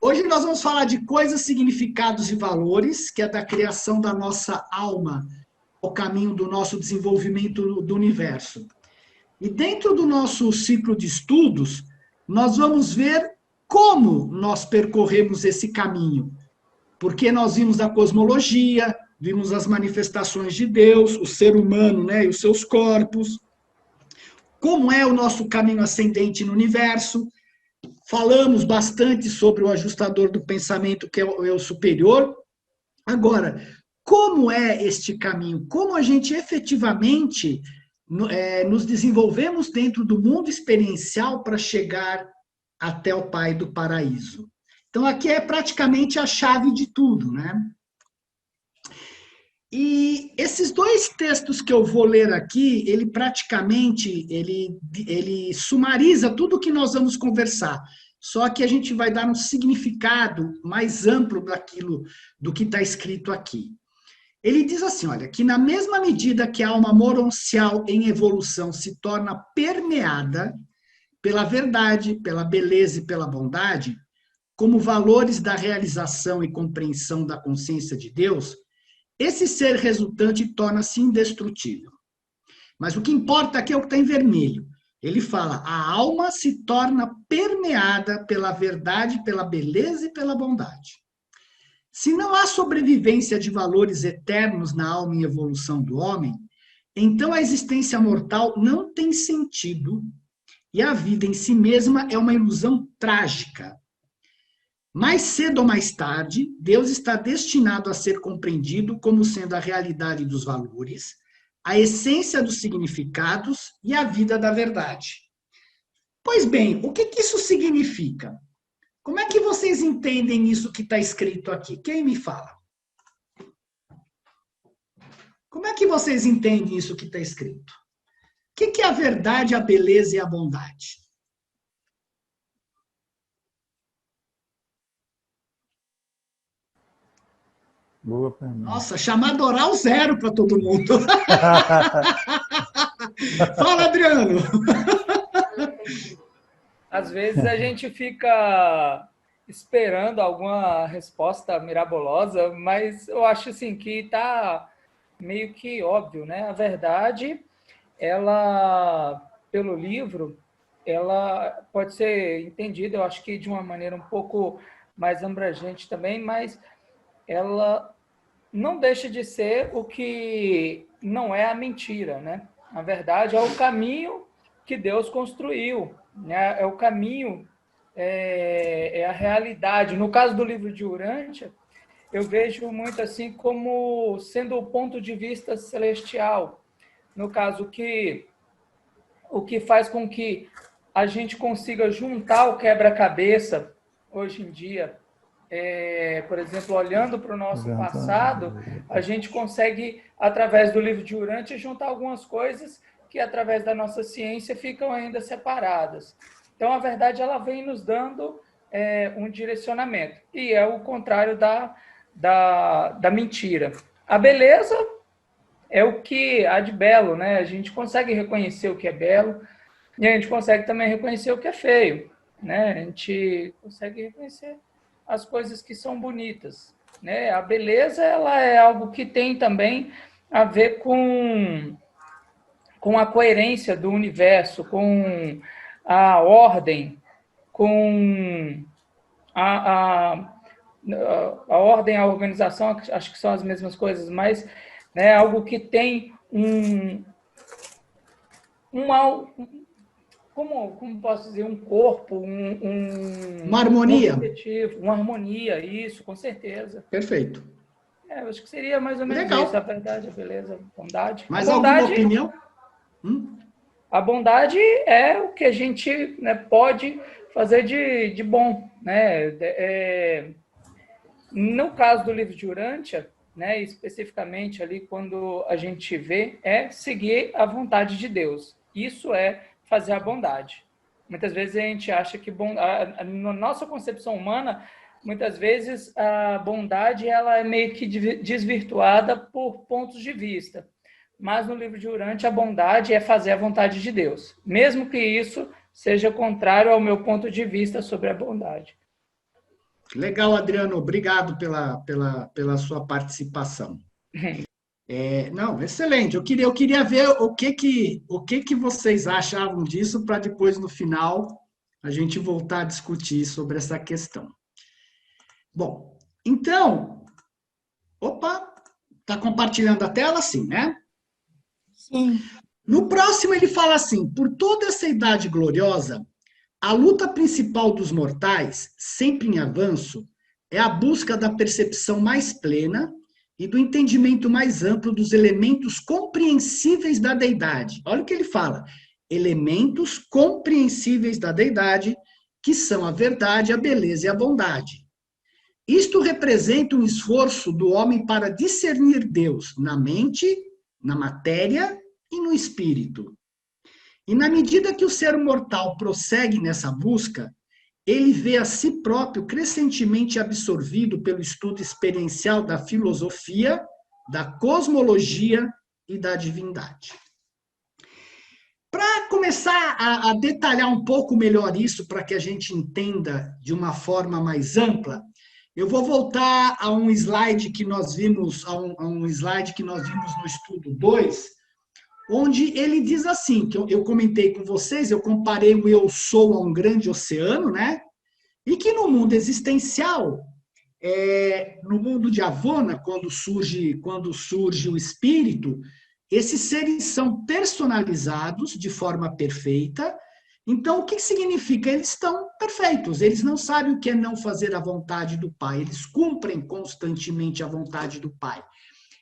Hoje nós vamos falar de coisas, significados e valores, que é da criação da nossa alma, ao caminho do nosso desenvolvimento do universo. E dentro do nosso ciclo de estudos, nós vamos ver como nós percorremos esse caminho. Porque nós vimos a cosmologia, vimos as manifestações de Deus, o ser humano, né, e os seus corpos, como é o nosso caminho ascendente no universo. Falamos bastante sobre o ajustador do pensamento, que é o superior. Agora, como é este caminho? Como a gente efetivamente nos desenvolvemos dentro do mundo experiencial para chegar até o Pai do Paraíso? Então, aqui é praticamente a chave de tudo, né? E esses dois textos que eu vou ler aqui, ele praticamente, ele sumariza tudo o que nós vamos conversar. Só que a gente vai dar um significado mais amplo daquilo, do que está escrito aqui. Ele diz assim, olha, que na mesma medida que a alma moroncial em evolução se torna permeada pela verdade, pela beleza e pela bondade, como valores da realização e compreensão da consciência de Deus, esse ser resultante torna-se indestrutível. Mas o que importa aqui é o que está em vermelho. Ele fala, a alma se torna permeada pela verdade, pela beleza e pela bondade. Se não há sobrevivência de valores eternos na alma em evolução do homem, então a existência mortal não tem sentido e a vida em si mesma é uma ilusão trágica. Mais cedo ou mais tarde, Deus está destinado a ser compreendido como sendo a realidade dos valores, a essência dos significados e a vida da verdade. Pois bem, o que isso significa? Como é que vocês entendem isso que está escrito aqui? Quem me fala? Como é que vocês entendem isso que está escrito? O que é a verdade, a beleza e a bondade? Boa pergunta. Nossa, chamada oral zero para todo mundo. Fala, Adriano. Às vezes a gente fica esperando alguma resposta mirabolosa, mas eu acho assim que está meio que óbvio, né? A verdade, ela, pelo livro, ela pode ser entendida, eu acho que de uma maneira um pouco mais abrangente também, mas ela não deixa de ser o que não é a mentira, né? A verdade é o caminho que Deus construiu, né? É o caminho, é a realidade. No caso do livro de Urântia, eu vejo muito assim como sendo o ponto de vista celestial. No caso, o que faz com que a gente consiga juntar o quebra-cabeça hoje em dia, por exemplo, olhando para o nosso passado, a gente consegue, através do livro de Urântia, juntar algumas coisas que, através da nossa ciência, ficam ainda separadas. Então, a verdade, ela vem nos dando um direcionamento. E é o contrário da mentira. A beleza é o que há de belo, né? A gente consegue reconhecer o que é belo e a gente consegue também reconhecer o que é feio, né? A gente consegue reconhecer as coisas que são bonitas, né? A beleza, ela é algo que tem também a ver com a coerência do universo, com a ordem, com a, a, a ordem, a organização, acho que são as mesmas coisas, mas, né, algo que tem como posso dizer, um corpo, Uma harmonia. objetivo, uma harmonia, isso, com certeza. Perfeito. Eu acho que seria mais ou menos Legal. isso, a verdade, a beleza, a bondade. Mais a bondade, alguma opinião? A bondade é o que a gente, né, pode fazer de bom, né? No caso do livro de Urântia, né, especificamente ali quando a gente vê, é seguir a vontade de Deus. Isso é fazer a bondade. Muitas vezes a gente acha que na nossa concepção humana, muitas vezes a bondade ela é meio que desvirtuada por pontos de vista. Mas no livro de Urântia, a bondade é fazer a vontade de Deus, mesmo que isso seja contrário ao meu ponto de vista sobre a bondade. Legal, Adriano. Obrigado pela sua participação. Não, excelente. Eu queria ver o que vocês achavam disso para depois, no final, a gente voltar a discutir sobre essa questão. Bom, então, opa, está compartilhando a tela, sim, né? Sim. No próximo ele fala assim: por toda essa idade gloriosa, a luta principal dos mortais, sempre em avanço, é a busca da percepção mais plena e do entendimento mais amplo dos elementos compreensíveis da deidade. Olha o que ele fala: elementos compreensíveis da deidade, que são a verdade, a beleza e a bondade. Isto representa um esforço do homem para discernir Deus na mente, na matéria e no espírito. E na medida que o ser mortal prossegue nessa busca, ele vê a si próprio crescentemente absorvido pelo estudo experiencial da filosofia, da cosmologia e da divindade. Para começar a detalhar um pouco melhor isso, para que a gente entenda de uma forma mais ampla, eu vou voltar a um slide que nós vimos, no estudo 2, onde ele diz assim, que eu comentei com vocês, eu comparei o eu sou a um grande oceano, né? E que no mundo existencial, no mundo de Avona, quando surge o espírito, esses seres são personalizados de forma perfeita. Então, o que significa? Eles estão perfeitos, eles não sabem o que é não fazer a vontade do Pai, eles cumprem constantemente a vontade do Pai.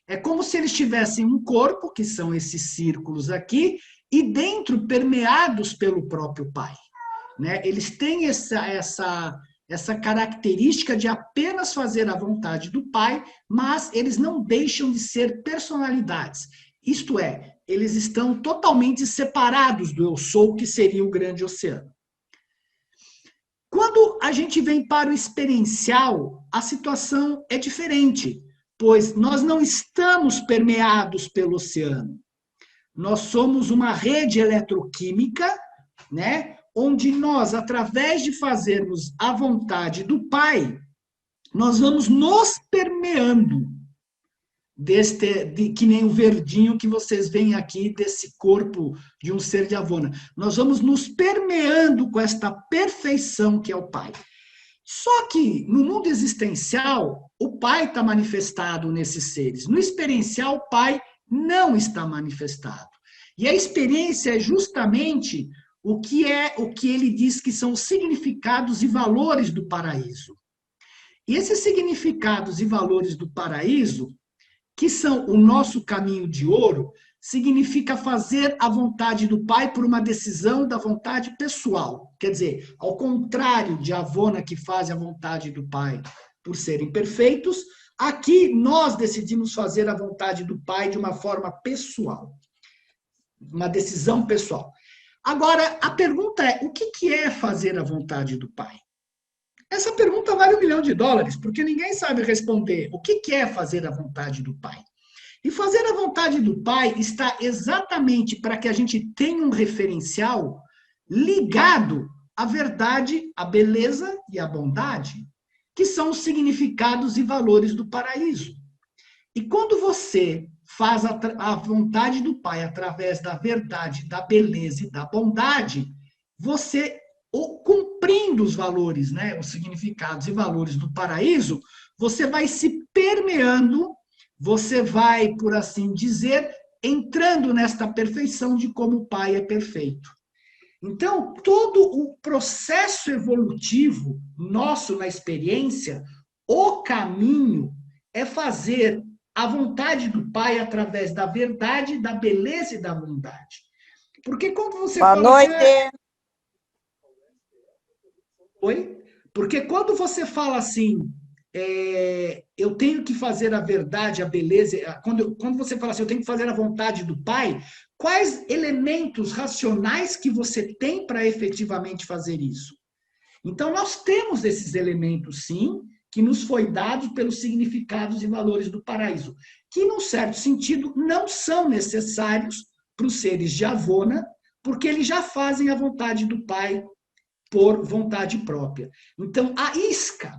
É como se eles tivessem um corpo, que são esses círculos aqui, e dentro permeados pelo próprio Pai. Né? Eles têm essa característica de apenas fazer a vontade do Pai, mas eles não deixam de ser personalidades. Isto é, eles estão totalmente separados do eu sou, que seria o grande oceano. Quando a gente vem para o experiencial, a situação é diferente, pois nós não estamos permeados pelo oceano. Nós somos uma rede eletroquímica, né? Onde nós, através de fazermos a vontade do Pai, nós vamos nos permeando, que nem o verdinho que vocês veem aqui, desse corpo de um ser de Avona. Nós vamos nos permeando com esta perfeição que é o Pai. Só que, no mundo existencial, o Pai está manifestado nesses seres. No experiencial, o Pai não está manifestado. E a experiência é justamente o que ele diz que são os significados e valores do paraíso. E esses significados e valores do paraíso, que são o nosso caminho de ouro, significa fazer a vontade do Pai por uma decisão da vontade pessoal. Quer dizer, ao contrário de Avona, que faz a vontade do Pai por serem perfeitos, aqui nós decidimos fazer a vontade do Pai de uma forma pessoal. Uma decisão pessoal. Agora, a pergunta é, o que é fazer a vontade do Pai? Essa pergunta vale $1 milhão, porque ninguém sabe responder o que é fazer a vontade do Pai. E fazer a vontade do Pai está exatamente para que a gente tenha um referencial ligado à verdade, à beleza e à bondade, que são os significados e valores do paraíso. E quando você faz a vontade do Pai através da verdade, da beleza e da bondade, você, cumprindo os valores, né, os significados e valores do paraíso, você vai se permeando, você vai, por assim dizer, entrando nesta perfeição de como o Pai é perfeito. Então, todo o processo evolutivo nosso na experiência, o caminho é fazer a vontade do Pai através da verdade, da beleza e da bondade. Porque quando você Boa fala... noite. Oi? Porque quando você fala assim, eu tenho que fazer a verdade, a beleza... Quando você fala assim, eu tenho que fazer a vontade do Pai, quais elementos racionais que você tem para efetivamente fazer isso? Então, nós temos esses elementos, sim, que nos foi dado pelos significados e valores do paraíso, que, num certo sentido, não são necessários para os seres de Avona, porque eles já fazem a vontade do Pai por vontade própria. Então, a isca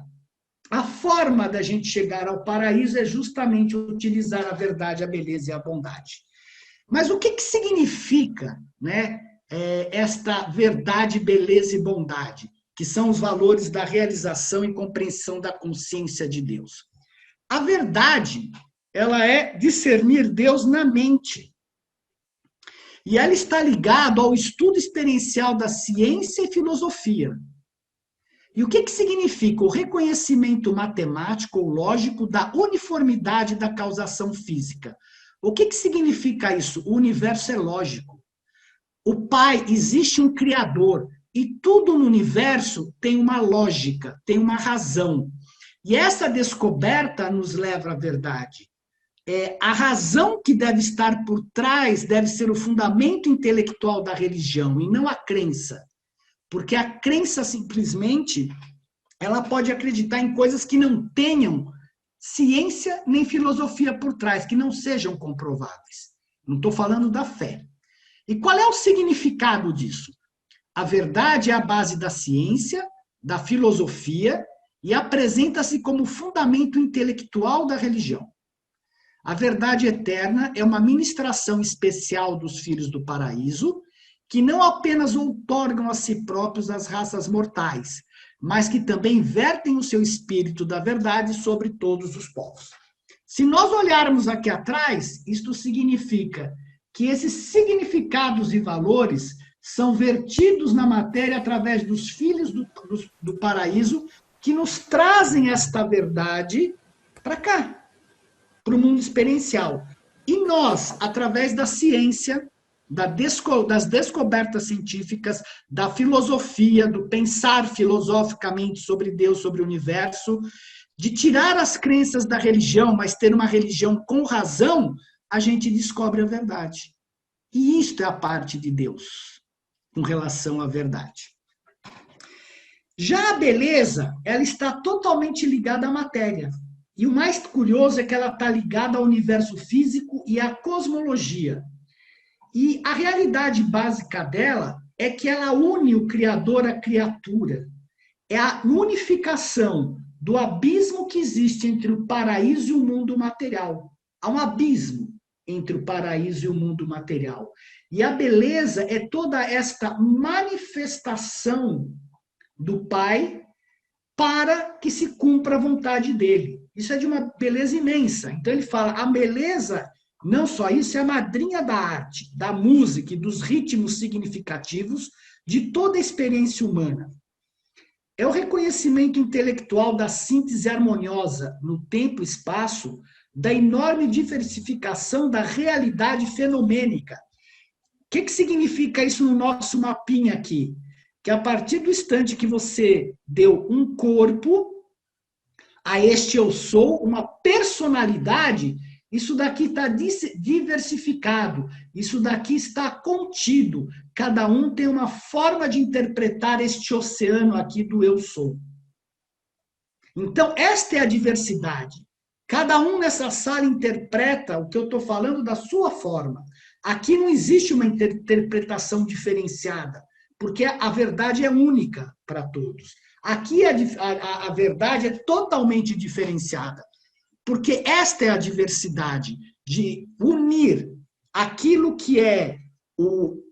a forma da gente chegar ao paraíso é justamente utilizar a verdade, a beleza e a bondade. Mas o que significa, né, esta verdade, beleza e bondade, que são os valores da realização e compreensão da consciência de Deus? A verdade, ela é discernir Deus na mente. E ela está ligada ao estudo experiencial da ciência e filosofia. E o que significa o reconhecimento matemático ou lógico da uniformidade da causação física? O que significa isso? O universo é lógico. O Pai, existe um Criador, e tudo no universo tem uma lógica, tem uma razão. E essa descoberta nos leva à verdade. A razão que deve estar por trás deve ser o fundamento intelectual da religião, e não a crença. Porque a crença, simplesmente, ela pode acreditar em coisas que não tenham ciência nem filosofia por trás, que não sejam comprováveis. Não estou falando da fé. E qual é o significado disso? A verdade é a base da ciência, da filosofia, e apresenta-se como fundamento intelectual da religião. A verdade eterna é uma ministração especial dos filhos do paraíso, que não apenas outorgam a si próprios as raças mortais, mas que também vertem o seu espírito da verdade sobre todos os povos. Se nós olharmos aqui atrás, isto significa que esses significados e valores são vertidos na matéria através dos filhos do paraíso, que nos trazem esta verdade para cá, para o mundo experiencial. E nós, através da ciência, das descobertas científicas, da filosofia, do pensar filosoficamente sobre Deus, sobre o universo, de tirar as crenças da religião, mas ter uma religião com razão, a gente descobre a verdade. E isto é a parte de Deus, com relação à verdade. Já a beleza, ela está totalmente ligada à matéria. E o mais curioso é que ela está ligada ao universo físico e à cosmologia. E a realidade básica dela é que ela une o Criador à criatura. É a unificação do abismo que existe entre o paraíso e o mundo material. Há um abismo entre o paraíso e o mundo material. E a beleza é toda esta manifestação do Pai para que se cumpra a vontade dele. Isso é de uma beleza imensa. Então ele fala, a beleza, não só isso, é a madrinha da arte, da música e dos ritmos significativos de toda a experiência humana. É o reconhecimento intelectual da síntese harmoniosa no tempo e espaço, da enorme diversificação da realidade fenomênica. O que significa isso no nosso mapinha aqui? Que a partir do instante que você deu um corpo a este eu sou, uma personalidade, isso daqui está diversificado, isso daqui está contido. Cada um tem uma forma de interpretar este oceano aqui do eu sou. Então, esta é a diversidade. Cada um nessa sala interpreta o que eu estou falando da sua forma. Aqui não existe uma interpretação diferenciada, porque a verdade é única para todos. Aqui a verdade é totalmente diferenciada, porque esta é a diversidade de unir aquilo que é o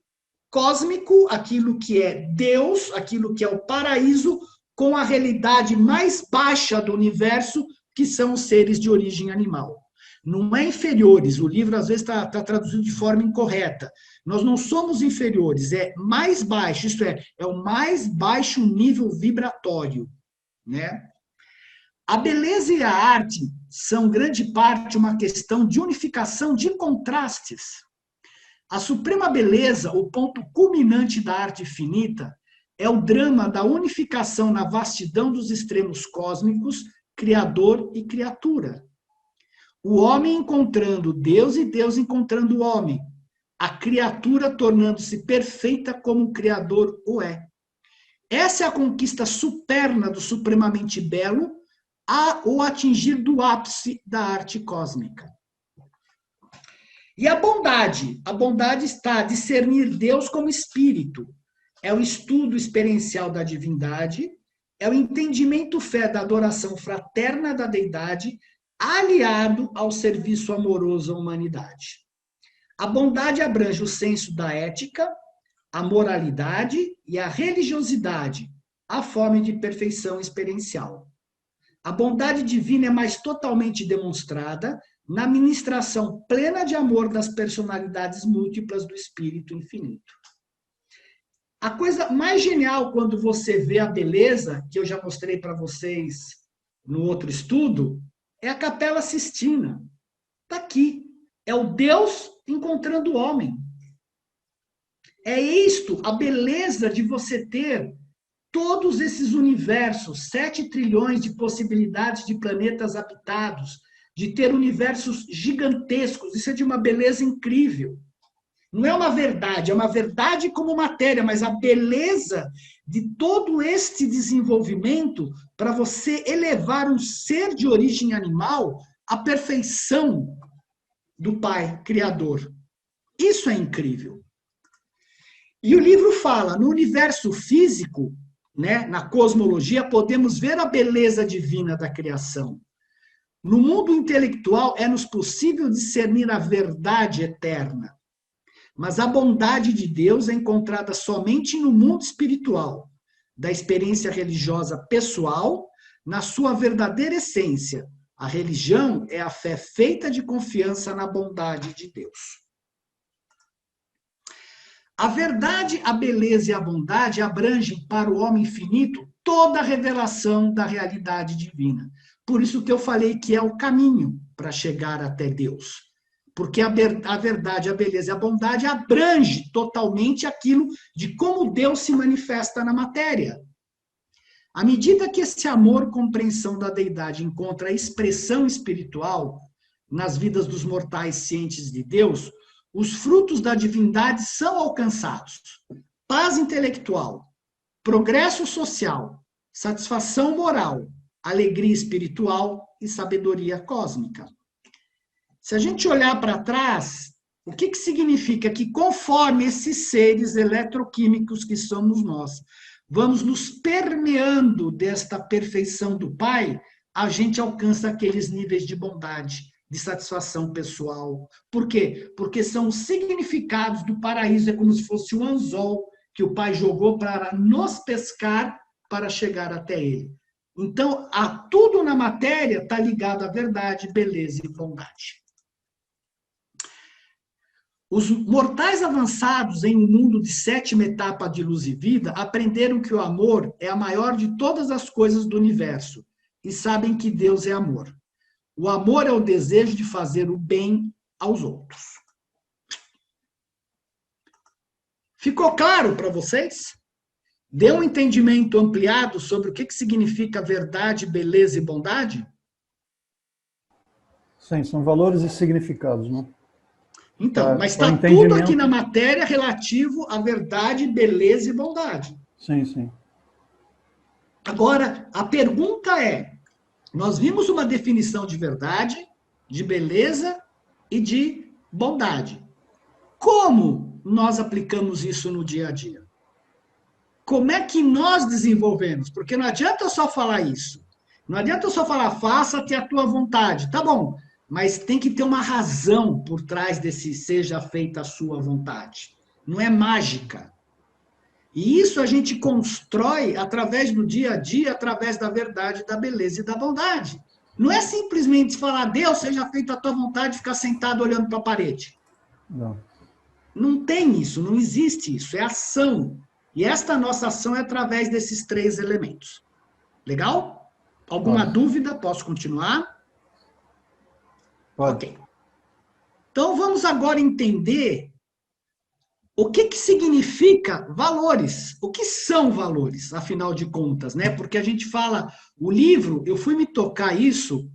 cósmico, aquilo que é Deus, aquilo que é o paraíso, com a realidade mais baixa do universo, que são os seres de origem animal. Não é inferiores, o livro às vezes está traduzido de forma incorreta. Nós não somos inferiores, é mais baixo, isto é o mais baixo nível vibratório, né? A beleza e a arte são, grande parte, uma questão de unificação de contrastes. A suprema beleza, o ponto culminante da arte finita, é o drama da unificação na vastidão dos extremos cósmicos, criador e criatura. O homem encontrando Deus e Deus encontrando o homem. A criatura tornando-se perfeita como o Criador o é. Essa é a conquista superna do supremamente belo, o atingir do ápice da arte cósmica. E a bondade? A bondade está a discernir Deus como espírito. É o estudo experiencial da divindade, é o entendimento fé da adoração fraterna da deidade, aliado ao serviço amoroso à humanidade. A bondade abrange o senso da ética, a moralidade e a religiosidade, a forma de perfeição experiencial. A bondade divina é mais totalmente demonstrada na ministração plena de amor das personalidades múltiplas do Espírito Infinito. A coisa mais genial quando você vê a beleza, que eu já mostrei para vocês no outro estudo, é a Capela Sistina. Está aqui. É o Deus encontrando o homem. É isto, a beleza de você ter todos esses universos, 7 trilhões de possibilidades de planetas habitados, de ter universos gigantescos. Isso é de uma beleza incrível. Não é uma verdade como matéria, mas a beleza de todo este desenvolvimento para você elevar um ser de origem animal à perfeição do Pai Criador. Isso é incrível. E o livro fala, no universo físico, né, na cosmologia, podemos ver a beleza divina da criação. No mundo intelectual, é-nos possível discernir a verdade eterna. Mas a bondade de Deus é encontrada somente no mundo espiritual, da experiência religiosa pessoal, na sua verdadeira essência. A religião é a fé feita de confiança na bondade de Deus. A verdade, a beleza e a bondade abrangem para o homem infinito toda a revelação da realidade divina. Por isso que eu falei que é o caminho para chegar até Deus. Porque a verdade, a beleza e a bondade abrange totalmente aquilo de como Deus se manifesta na matéria. À medida que esse amor, compreensão da deidade encontra expressão espiritual nas vidas dos mortais cientes de Deus, os frutos da divindade são alcançados. Paz intelectual, progresso social, satisfação moral, alegria espiritual e sabedoria cósmica. Se a gente olhar para trás, o que significa? Que conforme esses seres eletroquímicos que somos nós, vamos nos permeando desta perfeição do Pai, a gente alcança aqueles níveis de bondade, de satisfação pessoal. Por quê? Porque são os significados do paraíso, é como se fosse um anzol que o Pai jogou para nos pescar para chegar até ele. Então, tudo na matéria está ligado à verdade, beleza e bondade. Os mortais avançados em um mundo de 7ª etapa de luz e vida aprenderam que o amor é a maior de todas as coisas do universo e sabem que Deus é amor. O amor é o desejo de fazer o bem aos outros. Ficou claro para vocês? Deu um entendimento ampliado sobre o que significa verdade, beleza e bondade? Sim, são valores e significados, né? Então, mas está tudo aqui na matéria relativo à verdade, beleza e bondade. Sim, sim. Agora, a pergunta é, nós vimos uma definição de verdade, de beleza e de bondade. Como nós aplicamos isso no dia a dia? Como é que nós desenvolvemos? Porque não adianta eu só falar isso. Não adianta eu só falar, faça-te a tua vontade. Tá bom, mas tem que ter uma razão por trás desse seja feita a sua vontade. Não é mágica. E isso a gente constrói através do dia a dia, através da verdade, da beleza e da bondade. Não é simplesmente falar, Deus, seja feita a tua vontade e ficar sentado olhando para a parede. Não. Não tem isso, não existe isso, é ação. E esta nossa ação é através desses 3 elementos. Legal? Alguma dúvida? Posso continuar? Pode. Ok. Então, vamos agora entender o que significa valores. O que são valores, afinal de contas, né? Porque a gente fala, o livro, eu fui me tocar isso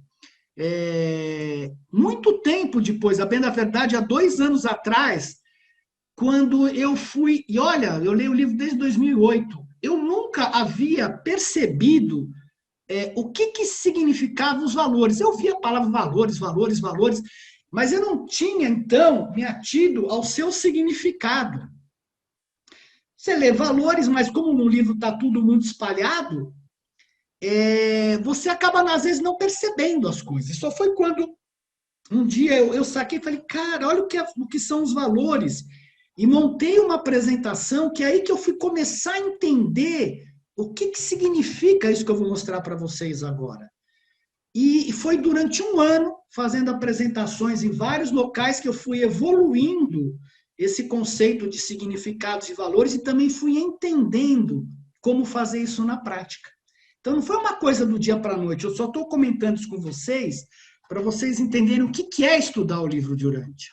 muito tempo depois, a bem da verdade, há 2 anos atrás, quando eu fui, e olha, eu leio o livro desde 2008, eu nunca havia percebido o que significavam os valores. Eu via a palavra valores, valores, valores, mas eu não tinha, então, me atido ao seu significado. Você lê valores, mas como no livro está tudo muito espalhado, você acaba, às vezes, não percebendo as coisas. Só foi quando um dia eu saquei e falei, cara, olha o que são os valores. E montei uma apresentação que é aí que eu fui começar a entender o que significa isso que eu vou mostrar para vocês agora. E foi durante um ano, fazendo apresentações em vários locais, que eu fui evoluindo esse conceito de significados e valores e também fui entendendo como fazer isso na prática. Então, não foi uma coisa do dia para a noite, eu só estou comentando isso com vocês para vocês entenderem o que é estudar o livro de Urântia.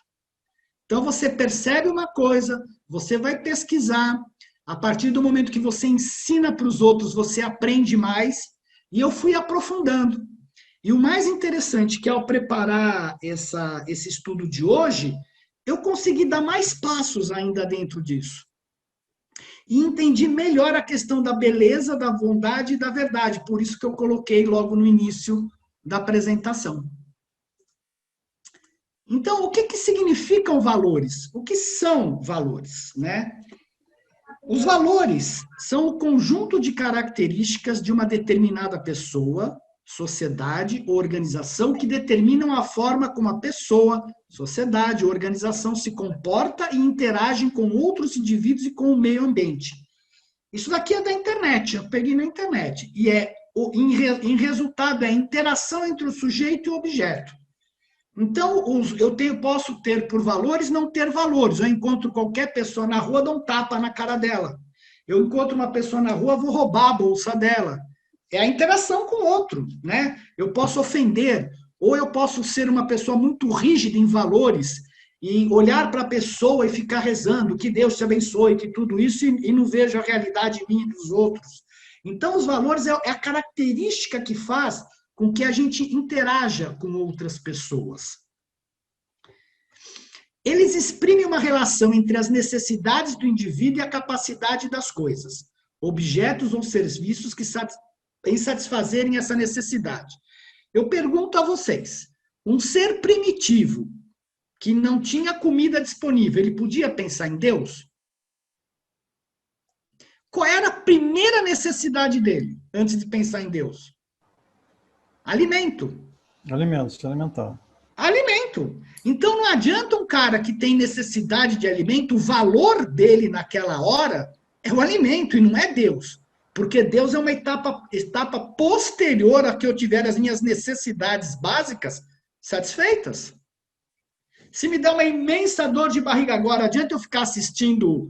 Então, você percebe uma coisa, você vai pesquisar, a partir do momento que você ensina para os outros, você aprende mais, e eu fui aprofundando. E o mais interessante que ao preparar esse estudo de hoje, eu consegui dar mais passos ainda dentro disso. E entendi melhor a questão da beleza, da bondade e da verdade. Por isso que eu coloquei logo no início da apresentação. Então, o que significam valores? O que são valores, né? Os valores são o conjunto de características de uma determinada pessoa, sociedade ou organização que determinam a forma como a pessoa, sociedade ou organização se comporta e interagem com outros indivíduos e com o meio ambiente. Isso daqui é da internet, eu peguei na internet. E em resultado, é a interação entre o sujeito e o objeto. Então, posso ter por valores, não ter valores. Eu encontro qualquer pessoa na rua, dou um tapa na cara dela. Eu encontro uma pessoa na rua, vou roubar a bolsa dela. É a interação com o outro, né? Eu posso ofender, ou eu posso ser uma pessoa muito rígida em valores e olhar para a pessoa e ficar rezando, que Deus te abençoe, que tudo isso, e não vejo a realidade minha e dos outros. Então, os valores é a característica que faz com que a gente interaja com outras pessoas. Eles exprimem uma relação entre as necessidades do indivíduo e a capacidade das coisas, objetos ou serviços em satisfazerem essa necessidade. Eu pergunto a vocês, um ser primitivo que não tinha comida disponível, ele podia pensar em Deus? Qual era a primeira necessidade dele, antes de pensar em Deus? Alimento. Alimento, se alimentar. Alimento. Então não adianta um cara que tem necessidade de alimento, o valor dele naquela hora é o alimento e não é Deus. Porque Deus é uma etapa posterior a que eu tiver as minhas necessidades básicas satisfeitas. Se me dá uma imensa dor de barriga agora, adianta eu ficar assistindo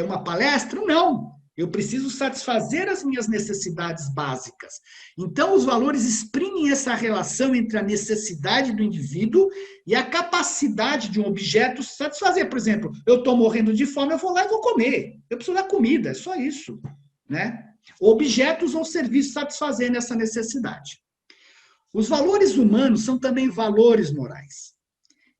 uma palestra? Não. Eu preciso satisfazer as minhas necessidades básicas. Então, os valores exprimem essa relação entre a necessidade do indivíduo e a capacidade de um objeto satisfazer. Por exemplo, eu estou morrendo de fome, eu vou lá e vou comer. Eu preciso da comida, é só isso, né? Objetos ou serviços satisfazendo essa necessidade. Os valores humanos são também valores morais,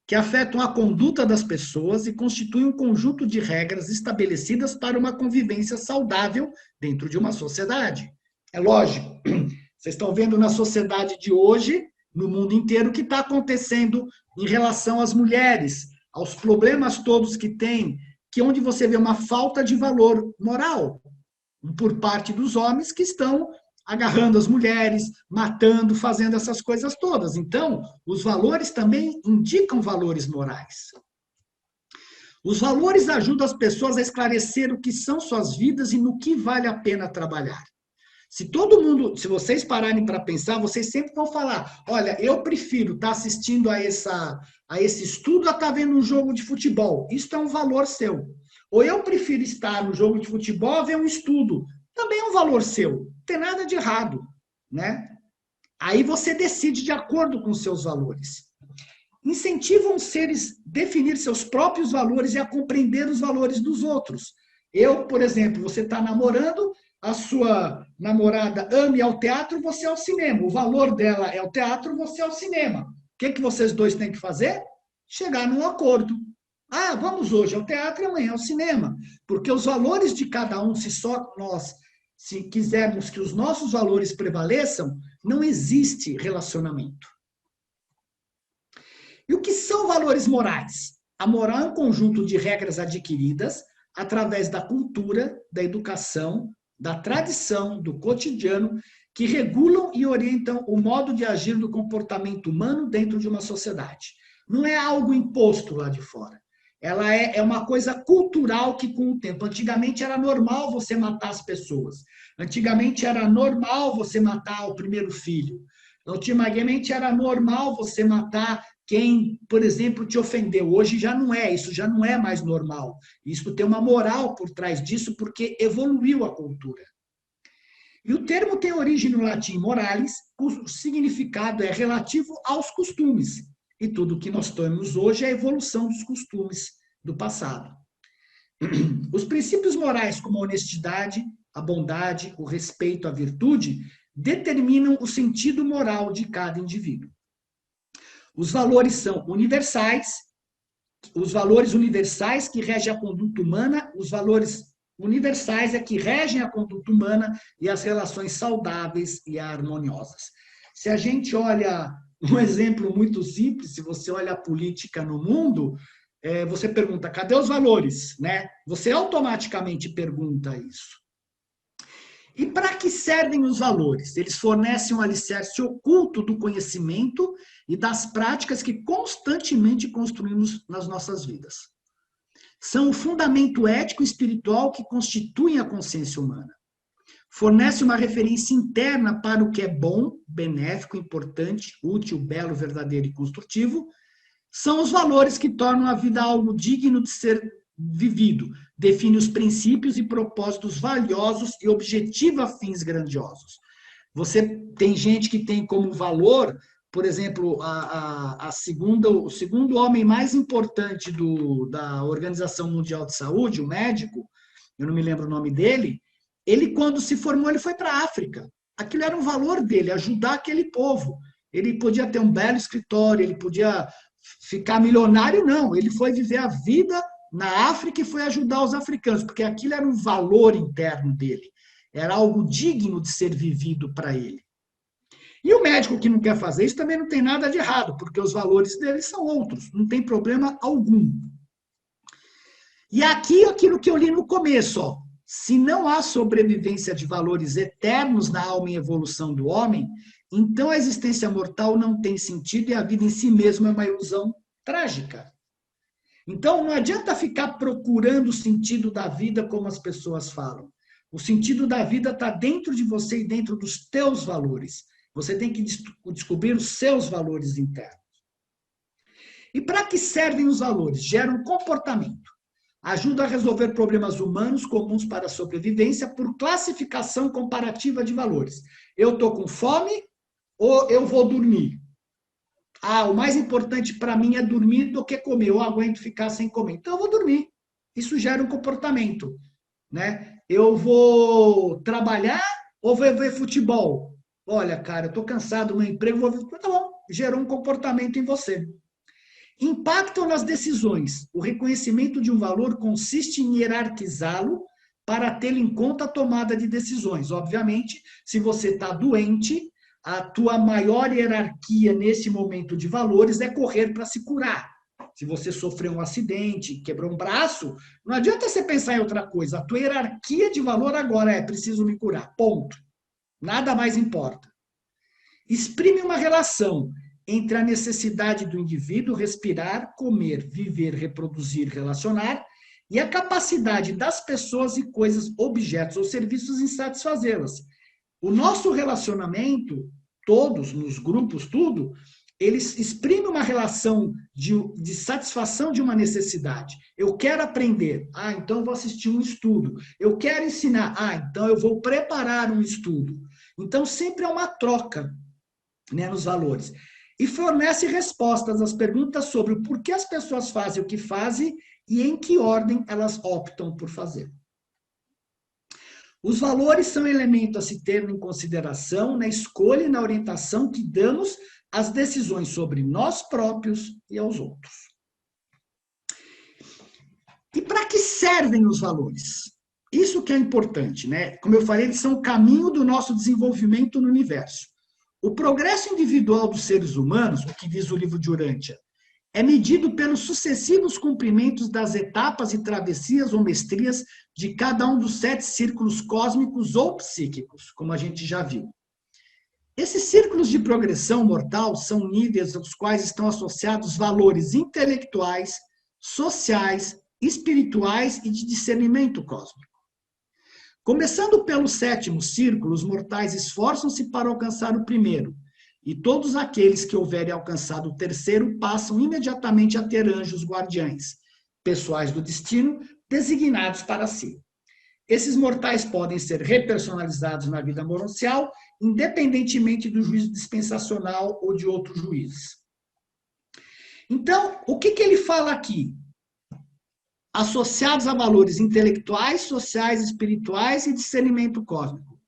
que afetam a conduta das pessoas e constituem um conjunto de regras estabelecidas para uma convivência saudável dentro de uma sociedade. É lógico, vocês estão vendo na sociedade de hoje, no mundo inteiro, o que está acontecendo em relação às mulheres, aos problemas todos que tem, que onde você vê uma falta de valor moral por parte dos homens que estão agarrando as mulheres, matando, fazendo essas coisas todas. Então, os valores também indicam valores morais. Os valores ajudam as pessoas a esclarecer o que são suas vidas e no que vale a pena trabalhar. Se vocês pararem para pensar, vocês sempre vão falar, olha, eu prefiro estar assistindo a esse estudo a estar vendo um jogo de futebol. Isso é um valor seu. Ou eu prefiro estar no jogo de futebol a ver um estudo. Também é um valor seu. Não tem nada de errado, né? Aí você decide de acordo com seus valores. Incentivam os seres a definir seus próprios valores e a compreender os valores dos outros. Eu, por exemplo, você está namorando, a sua namorada ama ir ao teatro, você ao cinema. O valor dela é o teatro, você ao cinema. O que vocês dois têm que fazer? Chegar num acordo. Ah, vamos hoje ao teatro e amanhã ao cinema. Porque os valores de cada um, se quisermos que os nossos valores prevaleçam, não existe relacionamento. E o que são valores morais? A moral é um conjunto de regras adquiridas através da cultura, da educação, da tradição, do cotidiano, que regulam e orientam o modo de agir do comportamento humano dentro de uma sociedade. Não é algo imposto lá de fora. Ela é uma coisa cultural que, com o tempo, antigamente era normal você matar as pessoas. Antigamente era normal você matar o primeiro filho. Antigamente era normal você matar quem, por exemplo, te ofendeu. Hoje já não é, isso já não é mais normal. Isso tem uma moral por trás disso, porque evoluiu a cultura. E o termo tem origem no latim moralis, cujo significado é relativo aos costumes. E tudo que nós temos hoje é a evolução dos costumes do passado. Os princípios morais, como a honestidade, a bondade, o respeito, a virtude, determinam o sentido moral de cada indivíduo. Os valores são universais, os valores universais que regem a conduta humana, os valores universais é que regem a conduta humana e as relações saudáveis e harmoniosas. Se a gente olha um exemplo muito simples, se você olha a política no mundo, você pergunta, cadê os valores? Né? Você automaticamente pergunta isso. E para que servem os valores? Eles fornecem um alicerce oculto do conhecimento e das práticas que constantemente construímos nas nossas vidas. São o fundamento ético e espiritual que constituem a consciência humana. Fornece uma referência interna para o que é bom, benéfico, importante, útil, belo, verdadeiro e construtivo. São os valores que tornam a vida algo digno de ser vivido. Define os princípios e propósitos valiosos e objetiva fins grandiosos. Você tem gente que tem como valor, por exemplo, o segundo homem mais importante da Organização Mundial de Saúde, o médico, eu não me lembro o nome dele, ele, quando se formou, ele foi para a África. Aquilo era um valor dele, ajudar aquele povo. Ele podia ter um belo escritório, ele podia ficar milionário, não. Ele foi viver a vida na África e foi ajudar os africanos, porque aquilo era um valor interno dele. Era algo digno de ser vivido para ele. E o médico que não quer fazer isso também não tem nada de errado, porque os valores dele são outros, não tem problema algum. E aqui, aquilo que eu li no começo, ó. Se não há sobrevivência de valores eternos na alma em evolução do homem, então a existência mortal não tem sentido e a vida em si mesma é uma ilusão trágica. Então, não adianta ficar procurando o sentido da vida como as pessoas falam. O sentido da vida está dentro de você e dentro dos teus valores. Você tem que descobrir os seus valores internos. E para que servem os valores? Geram comportamento. Ajuda a resolver problemas humanos comuns para a sobrevivência por classificação comparativa de valores. Eu estou com fome ou eu vou dormir? O mais importante para mim é dormir do que comer. Eu aguento ficar sem comer. Então eu vou dormir. Isso gera um comportamento. Né? Eu vou trabalhar ou vou ver futebol? Olha, cara, eu estou cansado do meu emprego, vou ver... Tá bom, gerou um comportamento em você. Impactam nas decisões. O reconhecimento de um valor consiste em hierarquizá-lo para tê-lo em conta a tomada de decisões. Obviamente, se você está doente, a tua maior hierarquia nesse momento de valores é correr para se curar. Se você sofreu um acidente, quebrou um braço, não adianta você pensar em outra coisa. A tua hierarquia de valor agora é preciso me curar. Ponto. Nada mais importa. Exprime uma relação entre a necessidade do indivíduo respirar, comer, viver, reproduzir, relacionar e a capacidade das pessoas e coisas, objetos ou serviços em satisfazê-las. O nosso relacionamento, todos, nos grupos, tudo, eles exprimem uma relação de satisfação de uma necessidade. Eu quero aprender. Então eu vou assistir um estudo. Eu quero ensinar. Então eu vou preparar um estudo. Então sempre é uma troca, né, nos valores. E fornece respostas às perguntas sobre o porquê as pessoas fazem o que fazem e em que ordem elas optam por fazer. Os valores são elementos a se ter em consideração na escolha e na orientação que damos às decisões sobre nós próprios e aos outros. E para que servem os valores? Isso que é importante, né? Como eu falei, eles são o caminho do nosso desenvolvimento no universo. O progresso individual dos seres humanos, o que diz o livro de Urântia, é medido pelos sucessivos cumprimentos das etapas e travessias ou mestrias de cada um dos 7 círculos cósmicos ou psíquicos, como a gente já viu. Esses círculos de progressão mortal são níveis aos quais estão associados valores intelectuais, sociais, espirituais e de discernimento cósmico. Começando pelo sétimo círculo, os mortais esforçam-se para alcançar o primeiro, e todos aqueles que houverem alcançado o terceiro passam imediatamente a ter anjos guardiães, pessoais do destino, designados para si. Esses mortais podem ser repersonalizados na vida moral, independentemente do juízo dispensacional ou de outros juízes. Então, o que ele fala aqui? Associados a valores intelectuais, sociais, espirituais e discernimento cósmico.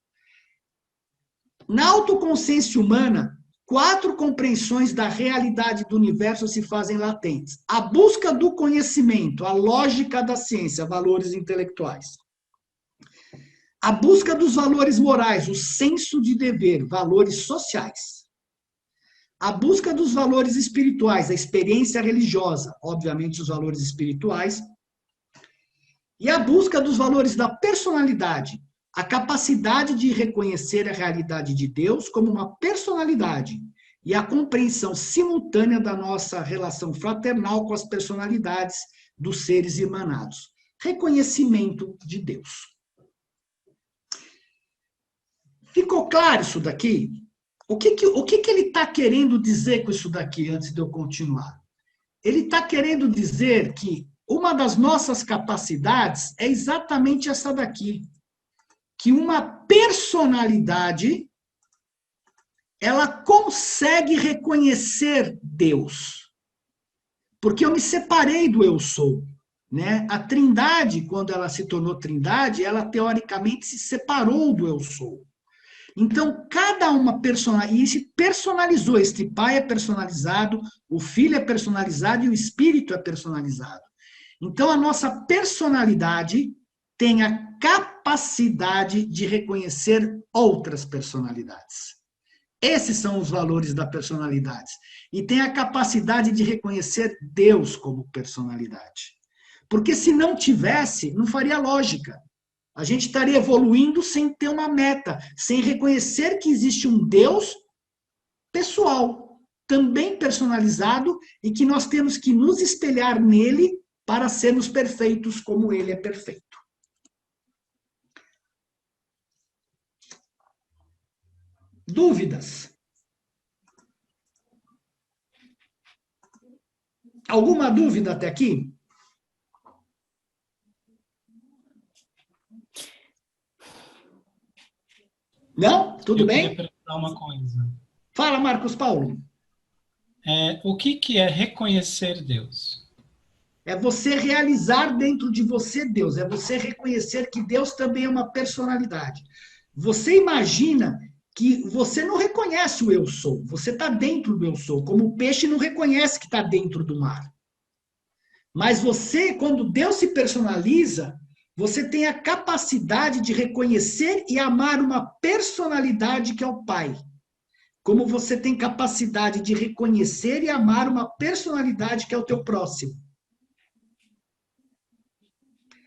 Na autoconsciência humana, 4 compreensões da realidade do universo se fazem latentes. A busca do conhecimento, a lógica da ciência, valores intelectuais. A busca dos valores morais, o senso de dever, valores sociais. A busca dos valores espirituais, a experiência religiosa, obviamente os valores espirituais. E a busca dos valores da personalidade, a capacidade de reconhecer a realidade de Deus como uma personalidade e a compreensão simultânea da nossa relação fraternal com as personalidades dos seres emanados. Reconhecimento de Deus. Ficou claro isso daqui? O que ele está querendo dizer com isso daqui, antes de eu continuar? Ele está querendo dizer que uma das nossas capacidades é exatamente essa daqui, que uma personalidade, ela consegue reconhecer Deus. Porque eu me separei do eu sou, né? A Trindade, quando ela se tornou Trindade, ela teoricamente se separou do eu sou. Então, cada uma personalidade, e se personalizou, este pai é personalizado, o filho é personalizado e o espírito é personalizado. Então, a nossa personalidade tem a capacidade de reconhecer outras personalidades. Esses são os valores da personalidade. E tem a capacidade de reconhecer Deus como personalidade. Porque se não tivesse, não faria lógica. A gente estaria evoluindo sem ter uma meta, sem reconhecer que existe um Deus pessoal, também personalizado, e que nós temos que nos espelhar nele para sermos perfeitos como ele é perfeito. Dúvidas? Alguma dúvida até aqui? Não? Tudo bem? Eu queria perguntar uma coisa. Fala, Marcos Paulo. O que é reconhecer Deus? É você realizar dentro de você Deus. É você reconhecer que Deus também é uma personalidade. Você imagina que você não reconhece o eu sou. Você está dentro do eu sou. Como o peixe não reconhece que está dentro do mar. Mas você, quando Deus se personaliza, você tem a capacidade de reconhecer e amar uma personalidade que é o Pai. Como você tem capacidade de reconhecer e amar uma personalidade que é o teu próximo.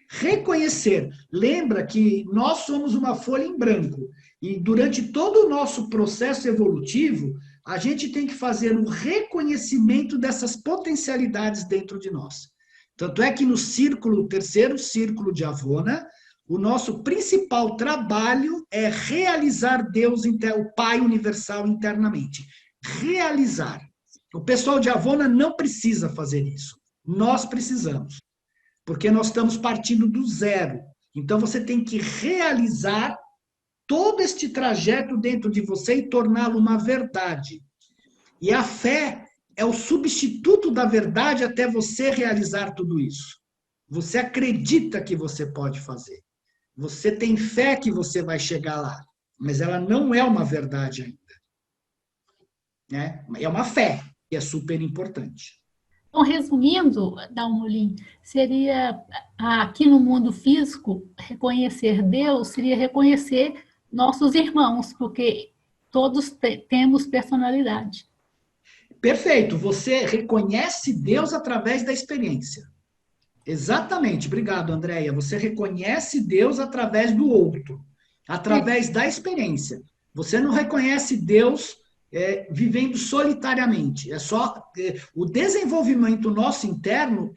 Reconhecer. Lembra que nós somos uma folha em branco. E durante todo o nosso processo evolutivo, a gente tem que fazer um reconhecimento dessas potencialidades dentro de nós. Tanto é que no terceiro círculo de Avona, o nosso principal trabalho é realizar Deus, o Pai universal internamente. Realizar. O pessoal de Avona não precisa fazer isso. Nós precisamos. Porque nós estamos partindo do zero. Então você tem que realizar todo este trajeto dentro de você e torná-lo uma verdade. E a fé é o substituto da verdade até você realizar tudo isso. Você acredita que você pode fazer. Você tem fé que você vai chegar lá, mas ela não é uma verdade ainda. Né? É uma fé, que é super importante. Então, resumindo, Dalmolin, seria, aqui no mundo físico, reconhecer Deus seria reconhecer nossos irmãos, porque todos temos personalidade. Perfeito, você reconhece Deus através da experiência. Exatamente, obrigado, Andréia. Você reconhece Deus através do outro, através da experiência. Você não reconhece Deus vivendo solitariamente. É só o desenvolvimento nosso interno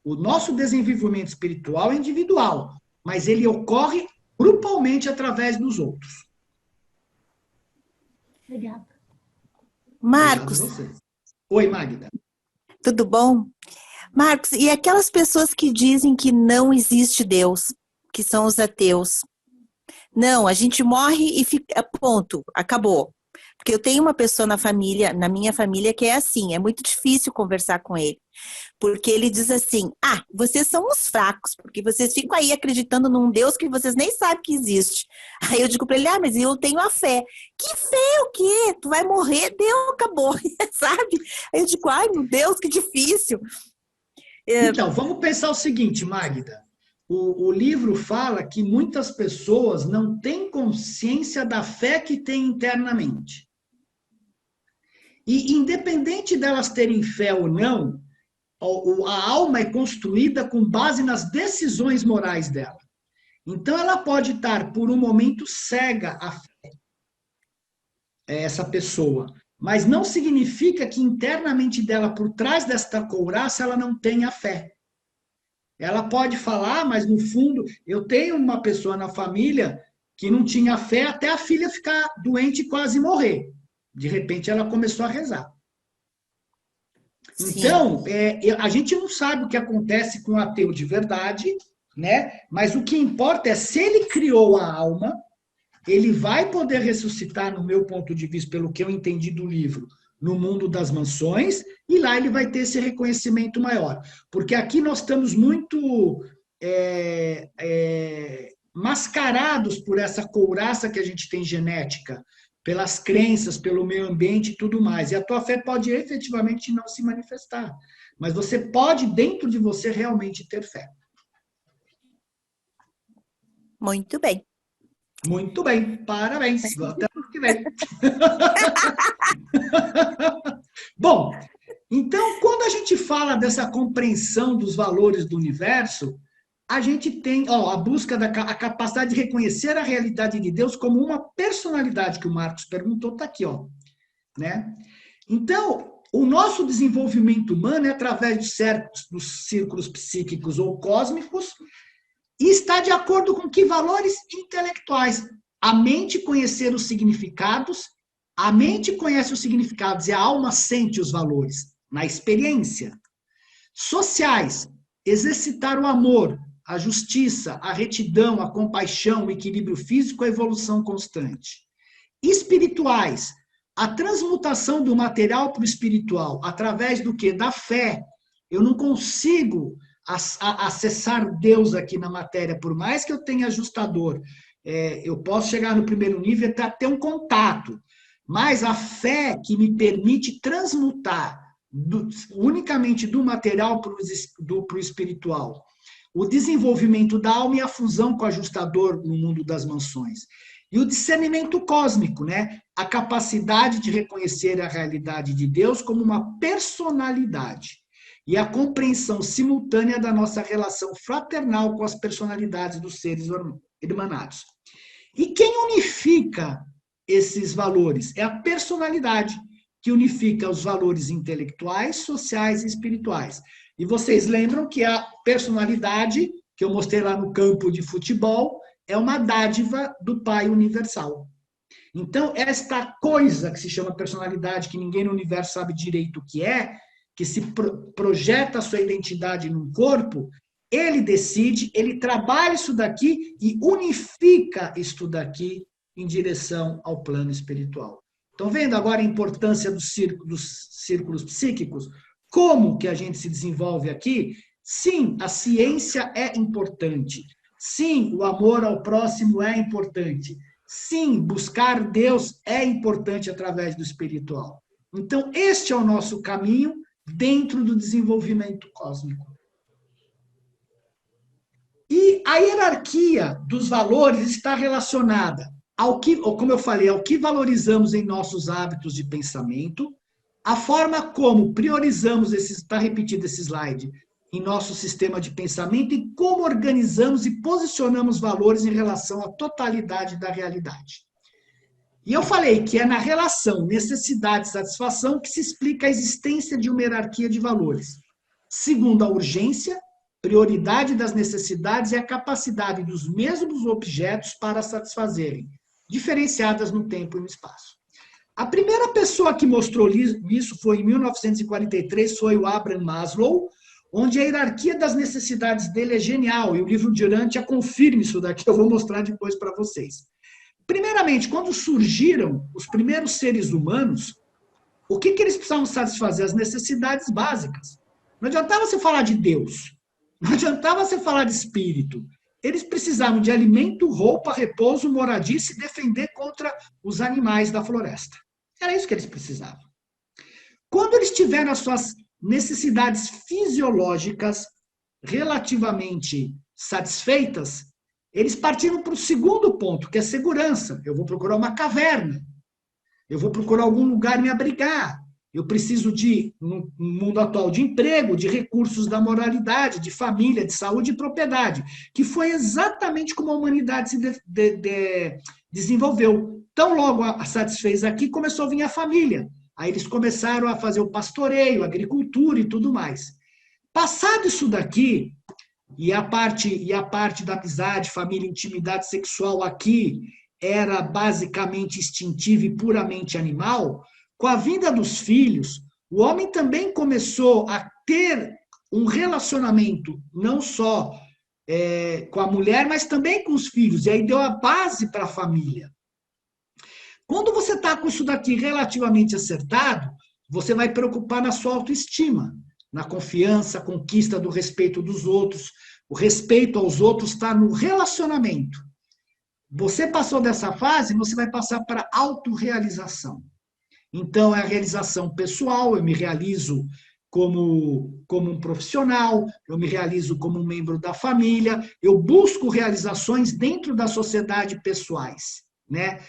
o nosso desenvolvimento espiritual é individual, mas ele ocorre grupalmente através dos outros. Obrigada. Marcos, Obrigado a você. Oi, Magda. tudo bom? Marcos, e aquelas pessoas que dizem que não existe Deus, que são os ateus? Não, a gente morre e fica, ponto, acabou. Porque eu tenho uma pessoa na minha família, que é assim, é muito difícil conversar com ele. Porque ele diz assim, vocês são uns fracos, porque vocês ficam aí acreditando num Deus que vocês nem sabem que existe. Aí eu digo para ele, mas eu tenho a fé. Que fé o quê? Tu vai morrer? Deu, acabou, sabe? Aí eu digo, ai meu Deus, que difícil. Então, vamos pensar o seguinte, Magda. O livro fala que muitas pessoas não têm consciência da fé que têm internamente. E independente delas terem fé ou não, a alma é construída com base nas decisões morais dela. Então, ela pode estar, por um momento, cega à fé, essa pessoa. Mas não significa que internamente dela, por trás desta couraça, ela não tenha fé. Ela pode falar, mas no fundo, eu tenho uma pessoa na família que não tinha fé até a filha ficar doente e quase morrer. De repente, ela começou a rezar. Sim. Então, a gente não sabe o que acontece com o ateu de verdade, né? Mas o que importa é se ele criou a alma, ele vai poder ressuscitar, no meu ponto de vista, pelo que eu entendi do livro, no mundo das mansões, e lá ele vai ter esse reconhecimento maior. Porque aqui nós estamos muito mascarados por essa couraça que a gente tem genética, pelas crenças, pelo meio ambiente e tudo mais. E a tua fé pode efetivamente não se manifestar. Mas você pode, dentro de você, realmente ter fé. Muito bem. Muito bem, parabéns. Até o ano que vem. Bom, então, quando a gente fala dessa compreensão dos valores do universo, a gente tem a busca a capacidade de reconhecer a realidade de Deus como uma personalidade, que o Marcos perguntou, está aqui, né? Então, o nosso desenvolvimento humano é através dos círculos psíquicos ou cósmicos, e está de acordo com que valores intelectuais? A mente conhecer os significados, a mente conhece os significados e a alma sente os valores, na experiência. Sociais, exercitar o amor, a justiça, a retidão, a compaixão, o equilíbrio físico, a evolução constante. Espirituais, a transmutação do material para o espiritual, através do quê? Da fé. Eu não consigo acessar Deus aqui na matéria, por mais que eu tenha ajustador. Eu posso chegar no primeiro nível até ter um contato, mas a fé que me permite transmutar unicamente do material para o espiritual, o desenvolvimento da alma e a fusão com o ajustador no mundo das mansões. E o discernimento cósmico, né? A capacidade de reconhecer a realidade de Deus como uma personalidade. E a compreensão simultânea da nossa relação fraternal com as personalidades dos seres irmanados. E quem unifica esses valores? É a personalidade, que unifica os valores intelectuais, sociais e espirituais. E vocês lembram que a personalidade, que eu mostrei lá no campo de futebol, é uma dádiva do Pai Universal. Então, esta coisa que se chama personalidade, que ninguém no universo sabe direito o que se projeta a sua identidade num corpo, ele decide, ele trabalha isso daqui e unifica isso daqui em direção ao plano espiritual. Estão vendo agora a importância dos círculos psíquicos? Como que a gente se desenvolve aqui? Sim, a ciência é importante. Sim, o amor ao próximo é importante. Sim, buscar Deus é importante através do espiritual. Então, este é o nosso caminho dentro do desenvolvimento cósmico. E a hierarquia dos valores está relacionada ao que, como eu falei, ao que valorizamos em nossos hábitos de pensamento, a forma como priorizamos está repetido esse slide, em nosso sistema de pensamento e como organizamos e posicionamos valores em relação à totalidade da realidade. E eu falei que é na relação necessidade e satisfação que se explica a existência de uma hierarquia de valores. Segundo a urgência, prioridade das necessidades e a capacidade dos mesmos objetos para satisfazerem, diferenciadas no tempo e no espaço. A primeira pessoa que mostrou isso foi em 1943, foi o Abraham Maslow, onde a hierarquia das necessidades dele é genial, e o livro de Urântia confirma isso daqui, eu vou mostrar depois para vocês. Primeiramente, quando surgiram os primeiros seres humanos, o que eles precisavam satisfazer? As necessidades básicas. Não adiantava você falar de Deus, não adiantava você falar de espírito. Eles precisavam de alimento, roupa, repouso, moradia e se defender contra os animais da floresta. Era isso que eles precisavam. Quando eles tiveram as suas necessidades fisiológicas relativamente satisfeitas, eles partiram para o segundo ponto, que é segurança. Eu vou procurar uma caverna. Eu vou procurar algum lugar me abrigar. Eu preciso no mundo atual, de emprego, de recursos da moralidade, de família, de saúde e propriedade, que foi exatamente como a humanidade se desenvolveu. Então, logo a satisfez aqui, começou a vir a família. Aí eles começaram a fazer o pastoreio, a agricultura e tudo mais. Passado isso daqui, e a parte da amizade, família, intimidade sexual aqui era basicamente instintiva e puramente animal, com a vinda dos filhos, o homem também começou a ter um relacionamento não só com a mulher, mas também com os filhos, e aí deu a base para a família. Quando você está com isso daqui relativamente acertado, você vai preocupar na sua autoestima, na confiança, conquista do respeito dos outros. O respeito aos outros está no relacionamento. Você passou dessa fase, você vai passar para a autorrealização. Então, é a realização pessoal, eu me realizo como um profissional, eu me realizo como um membro da família, eu busco realizações dentro da sociedade pessoais, né?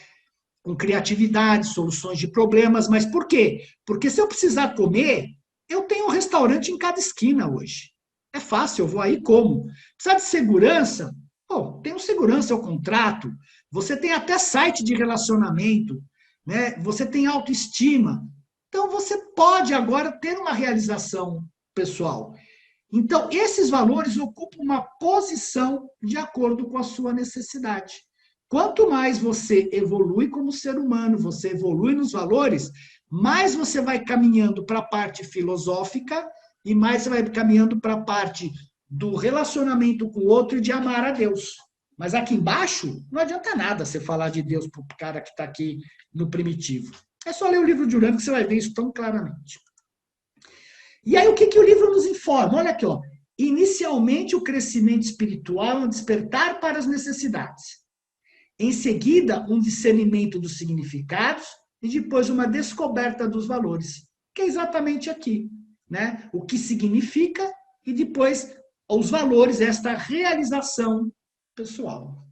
Com criatividade, soluções de problemas, mas por quê? Porque se eu precisar comer, eu tenho um restaurante em cada esquina hoje. É fácil, eu vou aí como. Precisa de segurança? Bom, tem um segurança, é o contrato. Você tem até site de relacionamento, né? Você tem autoestima. Então, você pode agora ter uma realização pessoal. Então, esses valores ocupam uma posição de acordo com a sua necessidade. Quanto mais você evolui como ser humano, você evolui nos valores, mais você vai caminhando para a parte filosófica e mais você vai caminhando para a parte do relacionamento com o outro e de amar a Deus. Mas aqui embaixo, não adianta nada você falar de Deus para o cara que está aqui no primitivo. É só ler o livro de Urântia que você vai ver isso tão claramente. E aí, o que o livro nos informa? Olha aqui, ó. Inicialmente, o crescimento espiritual é um despertar para as necessidades. Em seguida, um discernimento dos significados e depois uma descoberta dos valores, que é exatamente aqui, né? O que significa e depois os valores, esta realização pessoal.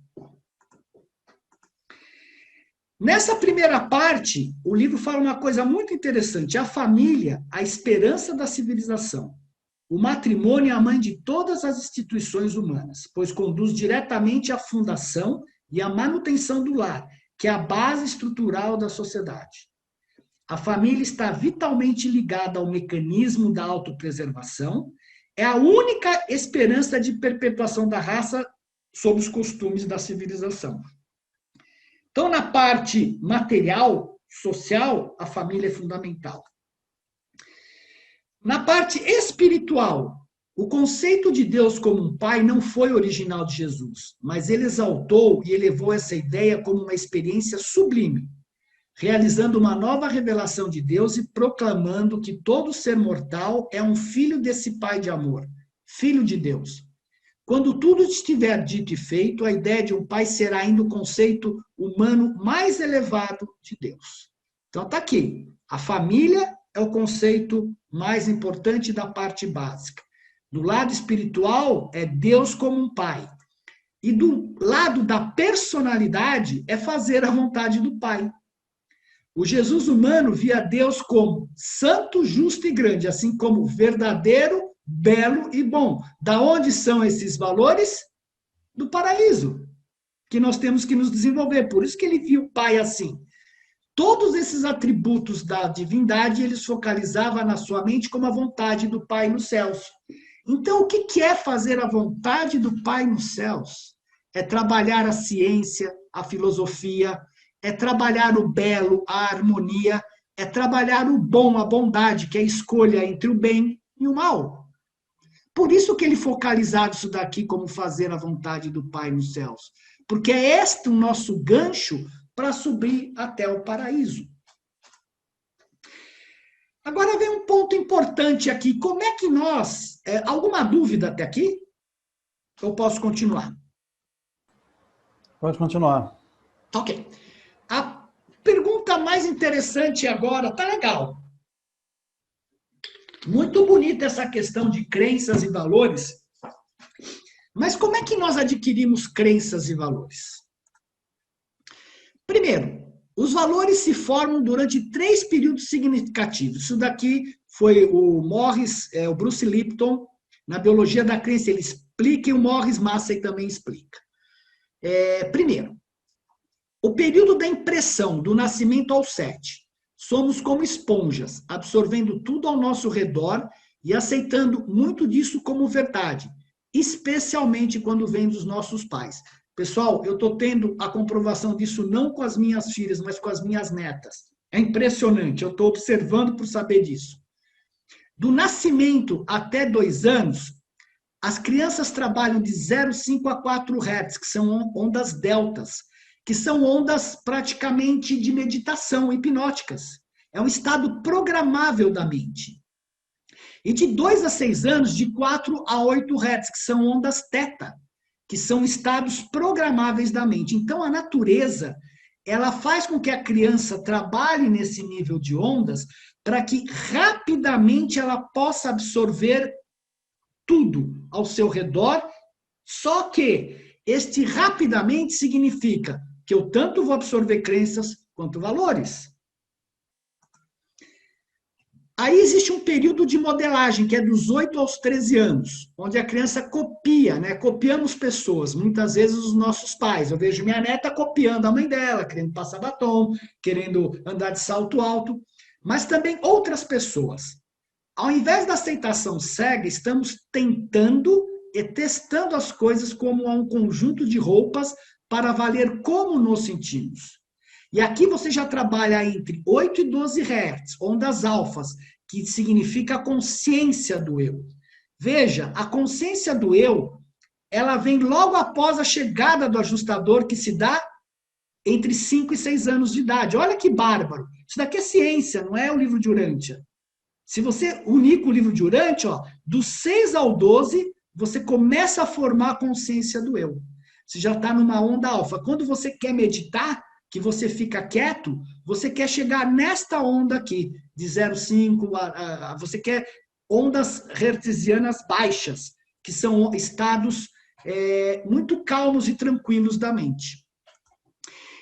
Nessa primeira parte, o livro fala uma coisa muito interessante. A família, a esperança da civilização. O matrimônio é a mãe de todas as instituições humanas, pois conduz diretamente à fundação e à manutenção do lar, que é a base estrutural da sociedade. A família está vitalmente ligada ao mecanismo da autopreservação, é a única esperança de perpetuação da raça sob os costumes da civilização. Então, na parte material, social, a família é fundamental. Na parte espiritual, o conceito de Deus como um pai não foi original de Jesus, mas ele exaltou e elevou essa ideia como uma experiência sublime, realizando uma nova revelação de Deus e proclamando que todo ser mortal é um filho desse pai de amor, filho de Deus. Quando tudo estiver dito e feito, a ideia de um pai será ainda o conceito humano mais elevado de Deus. Então, está aqui. A família é o conceito mais importante da parte básica. Do lado espiritual, é Deus como um pai. E do lado da personalidade, é fazer a vontade do pai. O Jesus humano via Deus como santo, justo e grande, assim como verdadeiro, belo e bom. Da onde são esses valores? Do paraíso, que nós temos que nos desenvolver. Por isso que ele viu o pai assim. Todos esses atributos da divindade, eles focalizavam na sua mente como a vontade do Pai nos céus. Então, o que é fazer a vontade do Pai nos céus? É trabalhar a ciência, a filosofia, é trabalhar o belo, a harmonia, é trabalhar o bom, a bondade, que é a escolha entre o bem e o mal. Por isso que ele focalizava isso daqui como fazer a vontade do Pai nos céus. Porque é este o nosso gancho para subir até o paraíso. Agora vem um ponto importante aqui. Como é que nós... alguma dúvida até aqui? Eu posso continuar? Pode continuar. Ok. A pergunta mais interessante agora, tá legal. Muito bonita essa questão de crenças e valores. Mas como é que nós adquirimos crenças e valores? Primeiro, os valores se formam durante 3 períodos significativos. Isso daqui foi o Morris, o Bruce Lipton, na Biologia da Crença, ele explica, e o Morris Massey também explica. Primeiro, o período da impressão, do nascimento ao 7. Somos como esponjas, absorvendo tudo ao nosso redor e aceitando muito disso como verdade, especialmente quando vem dos nossos pais. Pessoal, eu estou tendo a comprovação disso não com as minhas filhas, mas com as minhas netas. É impressionante, eu estou observando por saber disso. Do nascimento até 2 anos, as crianças trabalham de 0,5 a 4 Hz, que são ondas deltas, que são ondas praticamente de meditação, hipnóticas. É um estado programável da mente. E de 2 a 6 anos, de 4 a 8 Hz, que são ondas teta, que são estados programáveis da mente. Então, a natureza, ela faz com que a criança trabalhe nesse nível de ondas para que rapidamente ela possa absorver tudo ao seu redor, só que este rapidamente significa que eu tanto vou absorver crenças quanto valores. Aí existe um período de modelagem, que é dos 8 aos 13 anos, onde a criança copia, né? Copiamos pessoas, muitas vezes os nossos pais. Eu vejo minha neta copiando a mãe dela, querendo passar batom, querendo andar de salto alto, mas também outras pessoas. Ao invés da aceitação cega, estamos tentando e testando as coisas como um conjunto de roupas para valer como nos sentimos. E aqui você já trabalha entre 8 e 12 Hz, ondas alfas, que significa a consciência do eu. Veja, a consciência do eu, ela vem logo após a chegada do ajustador, que se dá entre 5 e 6 anos de idade. Olha que bárbaro. Isso daqui é ciência, não é o livro de Urântia. Se você unir com o livro de Urântia, dos 6 ao 12, você começa a formar a consciência do eu. Você já está numa onda alfa. Quando você quer meditar, que você fica quieto, você quer chegar nesta onda aqui, de 0,5 você quer ondas hertzianas baixas, que são estados muito calmos e tranquilos da mente.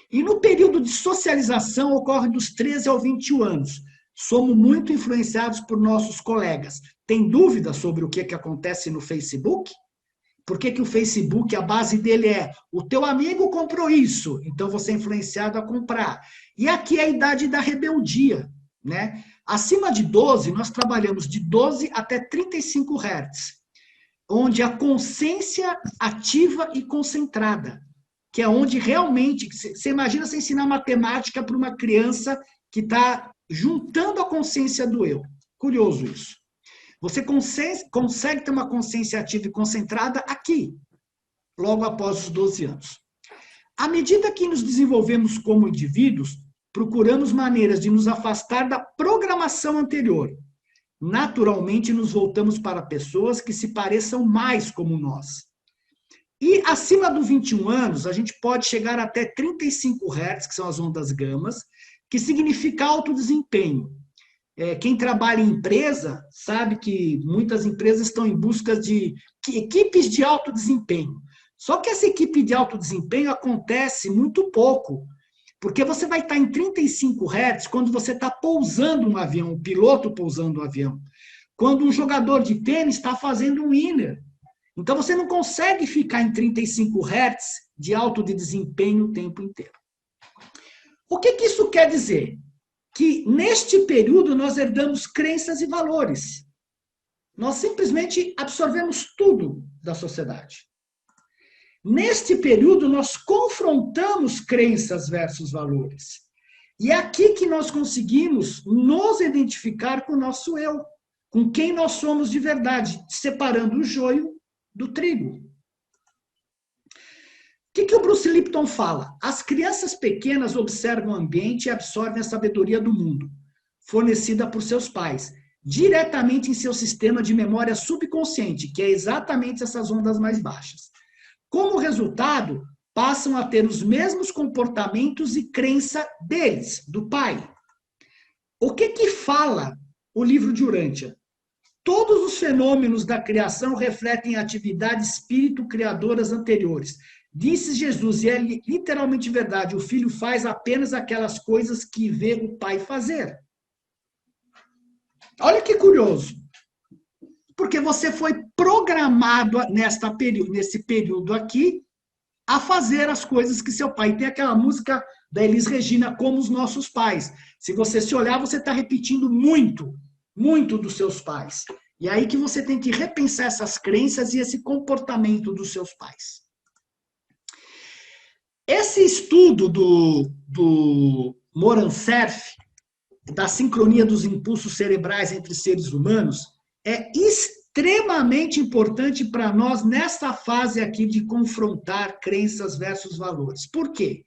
E no período de socialização ocorre dos 13 aos 21 anos. Somos muito influenciados por nossos colegas. Tem dúvida sobre o que acontece no Facebook? Por que o Facebook, a base dele é o teu amigo comprou isso, então você é influenciado a comprar. E aqui é a idade da rebeldia, né? Acima de 12, nós trabalhamos de 12 até 35 Hz, onde a consciência ativa e concentrada, que é onde realmente, você imagina você ensinar matemática para uma criança que está juntando a consciência do eu. Curioso isso. Você consegue ter uma consciência ativa e concentrada aqui, logo após os 12 anos. À medida que nos desenvolvemos como indivíduos, procuramos maneiras de nos afastar da programação anterior. Naturalmente, nos voltamos para pessoas que se pareçam mais como nós. E acima dos 21 anos, a gente pode chegar até 35 Hz, que são as ondas gamas, que significa alto desempenho. Quem trabalha em empresa sabe que muitas empresas estão em busca de equipes de alto desempenho. Só que essa equipe de alto desempenho acontece muito pouco, porque você vai estar em 35 Hz quando você está pousando um avião, um piloto pousando um avião. Quando um jogador de tênis está fazendo um inner. Então você não consegue ficar em 35 Hz de alto desempenho o tempo inteiro. O que isso quer dizer? Que neste período nós herdamos crenças e valores. Nós simplesmente absorvemos tudo da sociedade. Neste período nós confrontamos crenças versus valores. E é aqui que nós conseguimos nos identificar com o nosso eu, com quem nós somos de verdade, separando o joio do trigo. O que o Bruce Lipton fala? As crianças pequenas observam o ambiente e absorvem a sabedoria do mundo, fornecida por seus pais, diretamente em seu sistema de memória subconsciente, que é exatamente essas ondas mais baixas. Como resultado, passam a ter os mesmos comportamentos e crença deles, do pai. O que fala o livro de Urântia? Todos os fenômenos da criação refletem atividades espírito-criadoras anteriores. Disse Jesus, e é literalmente verdade, o filho faz apenas aquelas coisas que vê o pai fazer. Olha que curioso. Porque você foi programado nesse período aqui a fazer as coisas que seu pai... Tem aquela música da Elis Regina, Como os Nossos Pais. Se você se olhar, você está repetindo muito dos seus pais. E é aí que você tem que repensar essas crenças e esse comportamento dos seus pais. Esse estudo do Moran Cerf, da sincronia dos impulsos cerebrais entre seres humanos, é extremamente importante para nós nessa fase aqui de confrontar crenças versus valores. Por quê?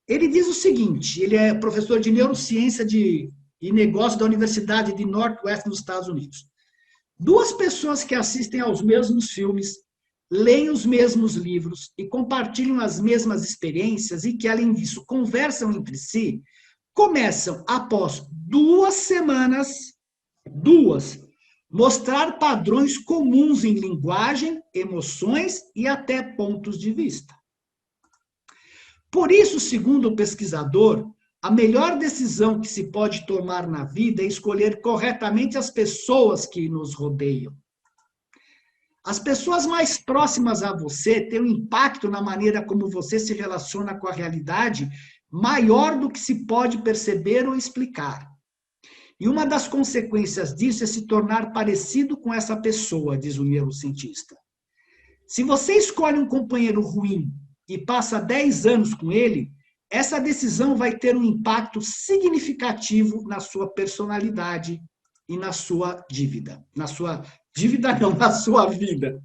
Ele diz o seguinte, ele é professor de neurociência e negócio da Universidade de Northwest nos Estados Unidos. Duas pessoas que assistem aos mesmos filmes, leem os mesmos livros e compartilham as mesmas experiências e que, além disso, conversam entre si, começam, após 2 semanas, mostrar padrões comuns em linguagem, emoções e até pontos de vista. Por isso, segundo o pesquisador, a melhor decisão que se pode tomar na vida é escolher corretamente as pessoas que nos rodeiam. As pessoas mais próximas a você têm um impacto na maneira como você se relaciona com a realidade maior do que se pode perceber ou explicar. E uma das consequências disso é se tornar parecido com essa pessoa, diz o neurocientista. Se você escolhe um companheiro ruim e passa 10 anos com ele, essa decisão vai ter um impacto significativo na sua personalidade e na sua dívida. Na sua vida.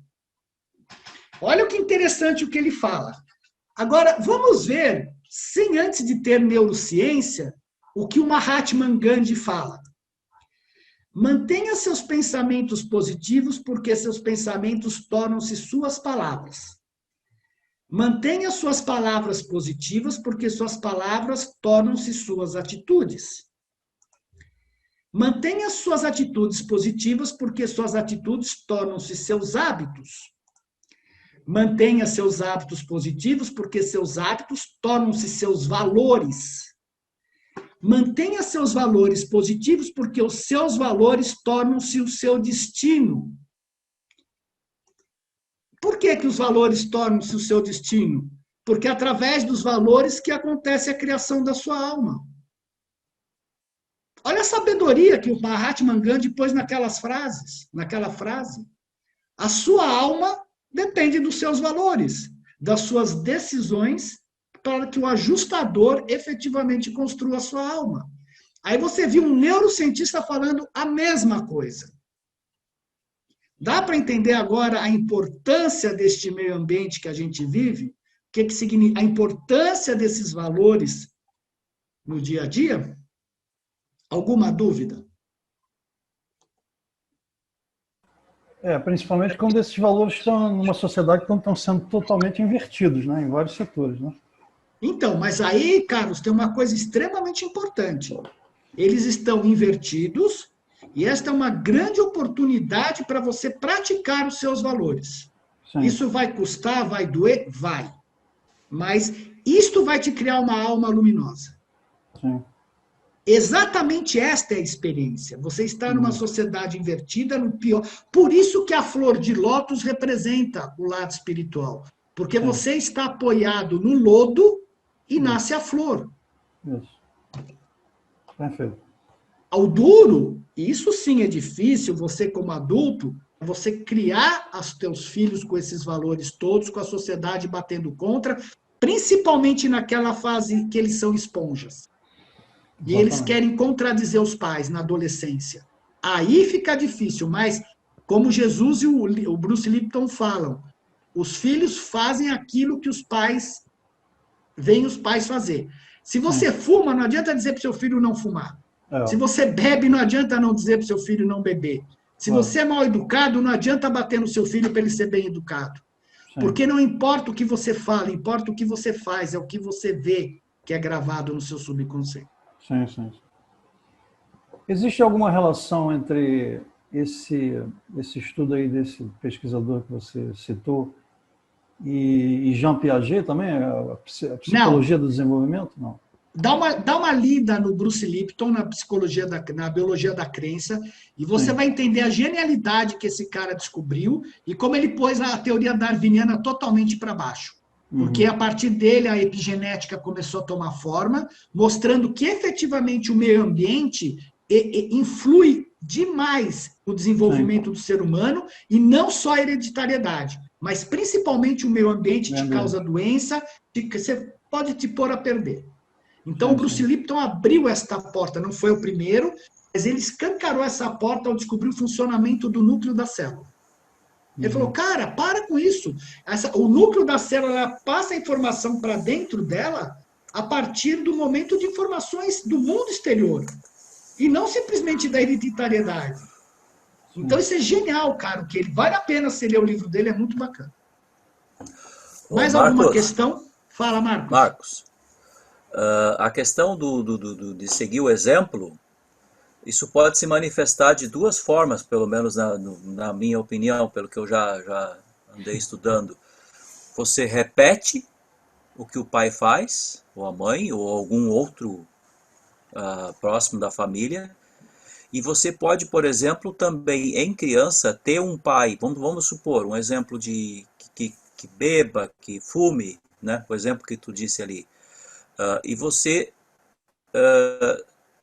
Olha que interessante o que ele fala. Agora, vamos ver, sem antes de ter neurociência, o que o Mahatma Gandhi fala. Mantenha seus pensamentos positivos, porque seus pensamentos tornam-se suas palavras. Mantenha suas palavras positivas, porque suas palavras tornam-se suas atitudes. Mantenha suas atitudes positivas, porque suas atitudes tornam-se seus hábitos. Mantenha seus hábitos positivos, porque seus hábitos tornam-se seus valores. Mantenha seus valores positivos, porque os seus valores tornam-se o seu destino. Por que os valores tornam-se o seu destino? Porque é através dos valores que acontece a criação da sua alma. Olha a sabedoria que o Mahatma Gandhi pôs naquela frase. A sua alma depende dos seus valores, das suas decisões, para que o ajustador efetivamente construa a sua alma. Aí você viu um neurocientista falando a mesma coisa. Dá para entender agora a importância deste meio ambiente que a gente vive? O que significa a importância desses valores no dia a dia? Alguma dúvida? Principalmente quando esses valores estão numa sociedade que estão sendo totalmente invertidos, né, em vários setores, né? Então, mas aí, Carlos, tem uma coisa extremamente importante. Eles estão invertidos e esta é uma grande oportunidade para você praticar os seus valores. Sim. Isso vai custar, vai doer? Vai. Mas isto vai te criar uma alma luminosa. Sim. Exatamente esta é a experiência. Você está numa sociedade invertida, no pior. Por isso que a flor de lótus representa o lado espiritual. Porque você está apoiado no lodo e nasce a flor. Isso. Perfeito. Ao duro, isso sim é difícil, você como adulto, você criar os teus filhos com esses valores todos, com a sociedade batendo contra, principalmente naquela fase que eles são esponjas. E eles Exatamente. querem contradizer os pais na adolescência. Aí fica difícil, mas como Jesus e o Bruce Lipton falam, os filhos fazem aquilo que os pais veem os pais fazer. Se você fuma, não adianta dizer para o seu filho não fumar. É, Se você bebe, não adianta não dizer para o seu filho não beber. Se Claro. você é mal educado, não adianta bater no seu filho para ele ser bem educado. sim. Porque não importa o que você fala, importa o que você faz, é o que você vê que é gravado no seu subconsciente. Sim, sim. Existe alguma relação entre esse estudo aí desse pesquisador que você citou e Jean Piaget também, a psicologia do desenvolvimento? Não. Dá uma lida no Bruce Lipton, na biologia da crença, e você Sim. vai entender a genialidade que esse cara descobriu e como ele pôs a teoria darwiniana totalmente para baixo. Porque a partir dele a epigenética começou a tomar forma, mostrando que efetivamente o meio ambiente influi demais no desenvolvimento do ser humano, e não só a hereditariedade, mas principalmente o meio ambiente te causa doença, você pode te pôr a perder. Então, o Bruce Lipton abriu esta porta, não foi o primeiro, mas ele escancarou essa porta ao descobrir o funcionamento do núcleo da célula. Ele falou, cara, para com isso. O núcleo da célula ela passa a informação para dentro dela a partir do momento de informações do mundo exterior, e não simplesmente da hereditariedade. Então, isso é genial, cara. Que ele vale a pena você ler o livro dele, é muito bacana. Mais alguma questão? Fala, Marcos. Marcos. A questão de seguir o exemplo, isso pode se manifestar de duas formas, pelo menos na minha opinião, pelo que eu já andei estudando. Você repete o que o pai faz, ou a mãe, ou algum outro próximo da família, e você pode, por exemplo, também em criança ter um pai, vamos supor, um exemplo de que beba, que fume, né? O exemplo que tu disse ali. E você,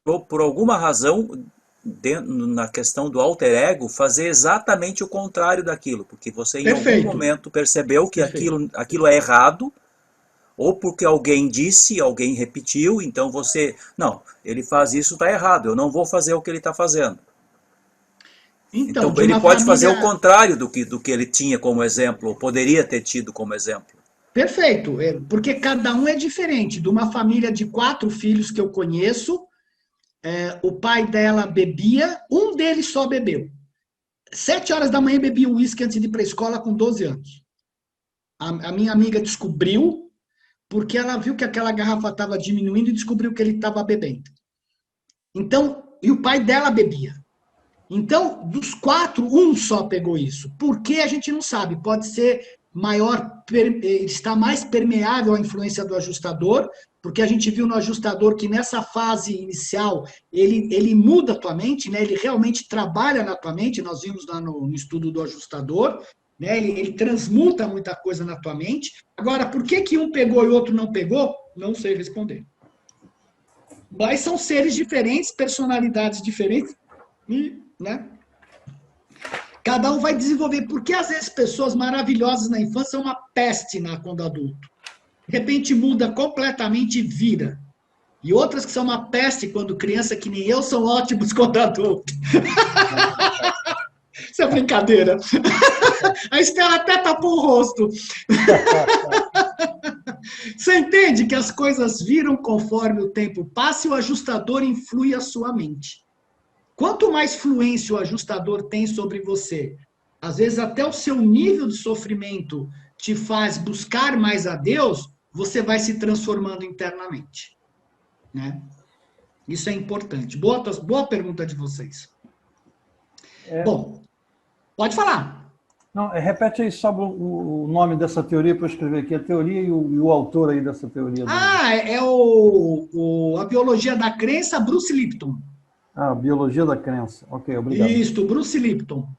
por alguma razão, na questão do alter ego, fazer exatamente o contrário daquilo, porque você em algum momento percebeu que aquilo é errado, ou porque alguém disse, alguém repetiu, então você, não, ele faz isso, está errado, eu não vou fazer o que ele está fazendo. Então ele pode fazer o contrário do que ele tinha como exemplo, ou poderia ter tido como exemplo. Perfeito, porque cada um é diferente. De uma família de 4 filhos que eu conheço, o pai dela bebia, um deles só bebeu. 7 horas da manhã bebia uísque antes de ir para a escola com 12 anos. A minha amiga descobriu, porque ela viu que aquela garrafa estava diminuindo e descobriu que ele estava bebendo. Então, e o pai dela bebia. Então, dos 4, um só pegou isso. Por que a gente não sabe? Pode ser está mais permeável à influência do ajustador, porque a gente viu no ajustador que nessa fase inicial ele muda a tua mente, né? Ele realmente trabalha na tua mente, nós vimos lá no estudo do ajustador, né? Ele transmuta muita coisa na tua mente. Agora, por que um pegou e o outro não pegou? Não sei responder. Mas são seres diferentes, personalidades diferentes, e, né? Cada um vai desenvolver, porque às vezes pessoas maravilhosas na infância são uma peste quando adulto. De repente muda completamente e vira. E outras que são uma peste quando criança, que nem eu, são ótimos quando adulto. Isso é brincadeira. A Estela até tapou o rosto. Você entende que as coisas viram conforme o tempo passa e o ajustador influi a sua mente. Quanto mais fluência o ajustador tem sobre você, às vezes até o seu nível de sofrimento te faz buscar mais a Deus, você vai se transformando internamente. Né? Isso é importante. Boa pergunta de vocês. Bom, pode falar. Não, repete aí só o nome dessa teoria para eu escrever aqui, a teoria e o autor aí dessa teoria. É a biologia da crença, Bruce Lipton. Biologia da crença. Ok, obrigado. Isso, Bruce Lipton.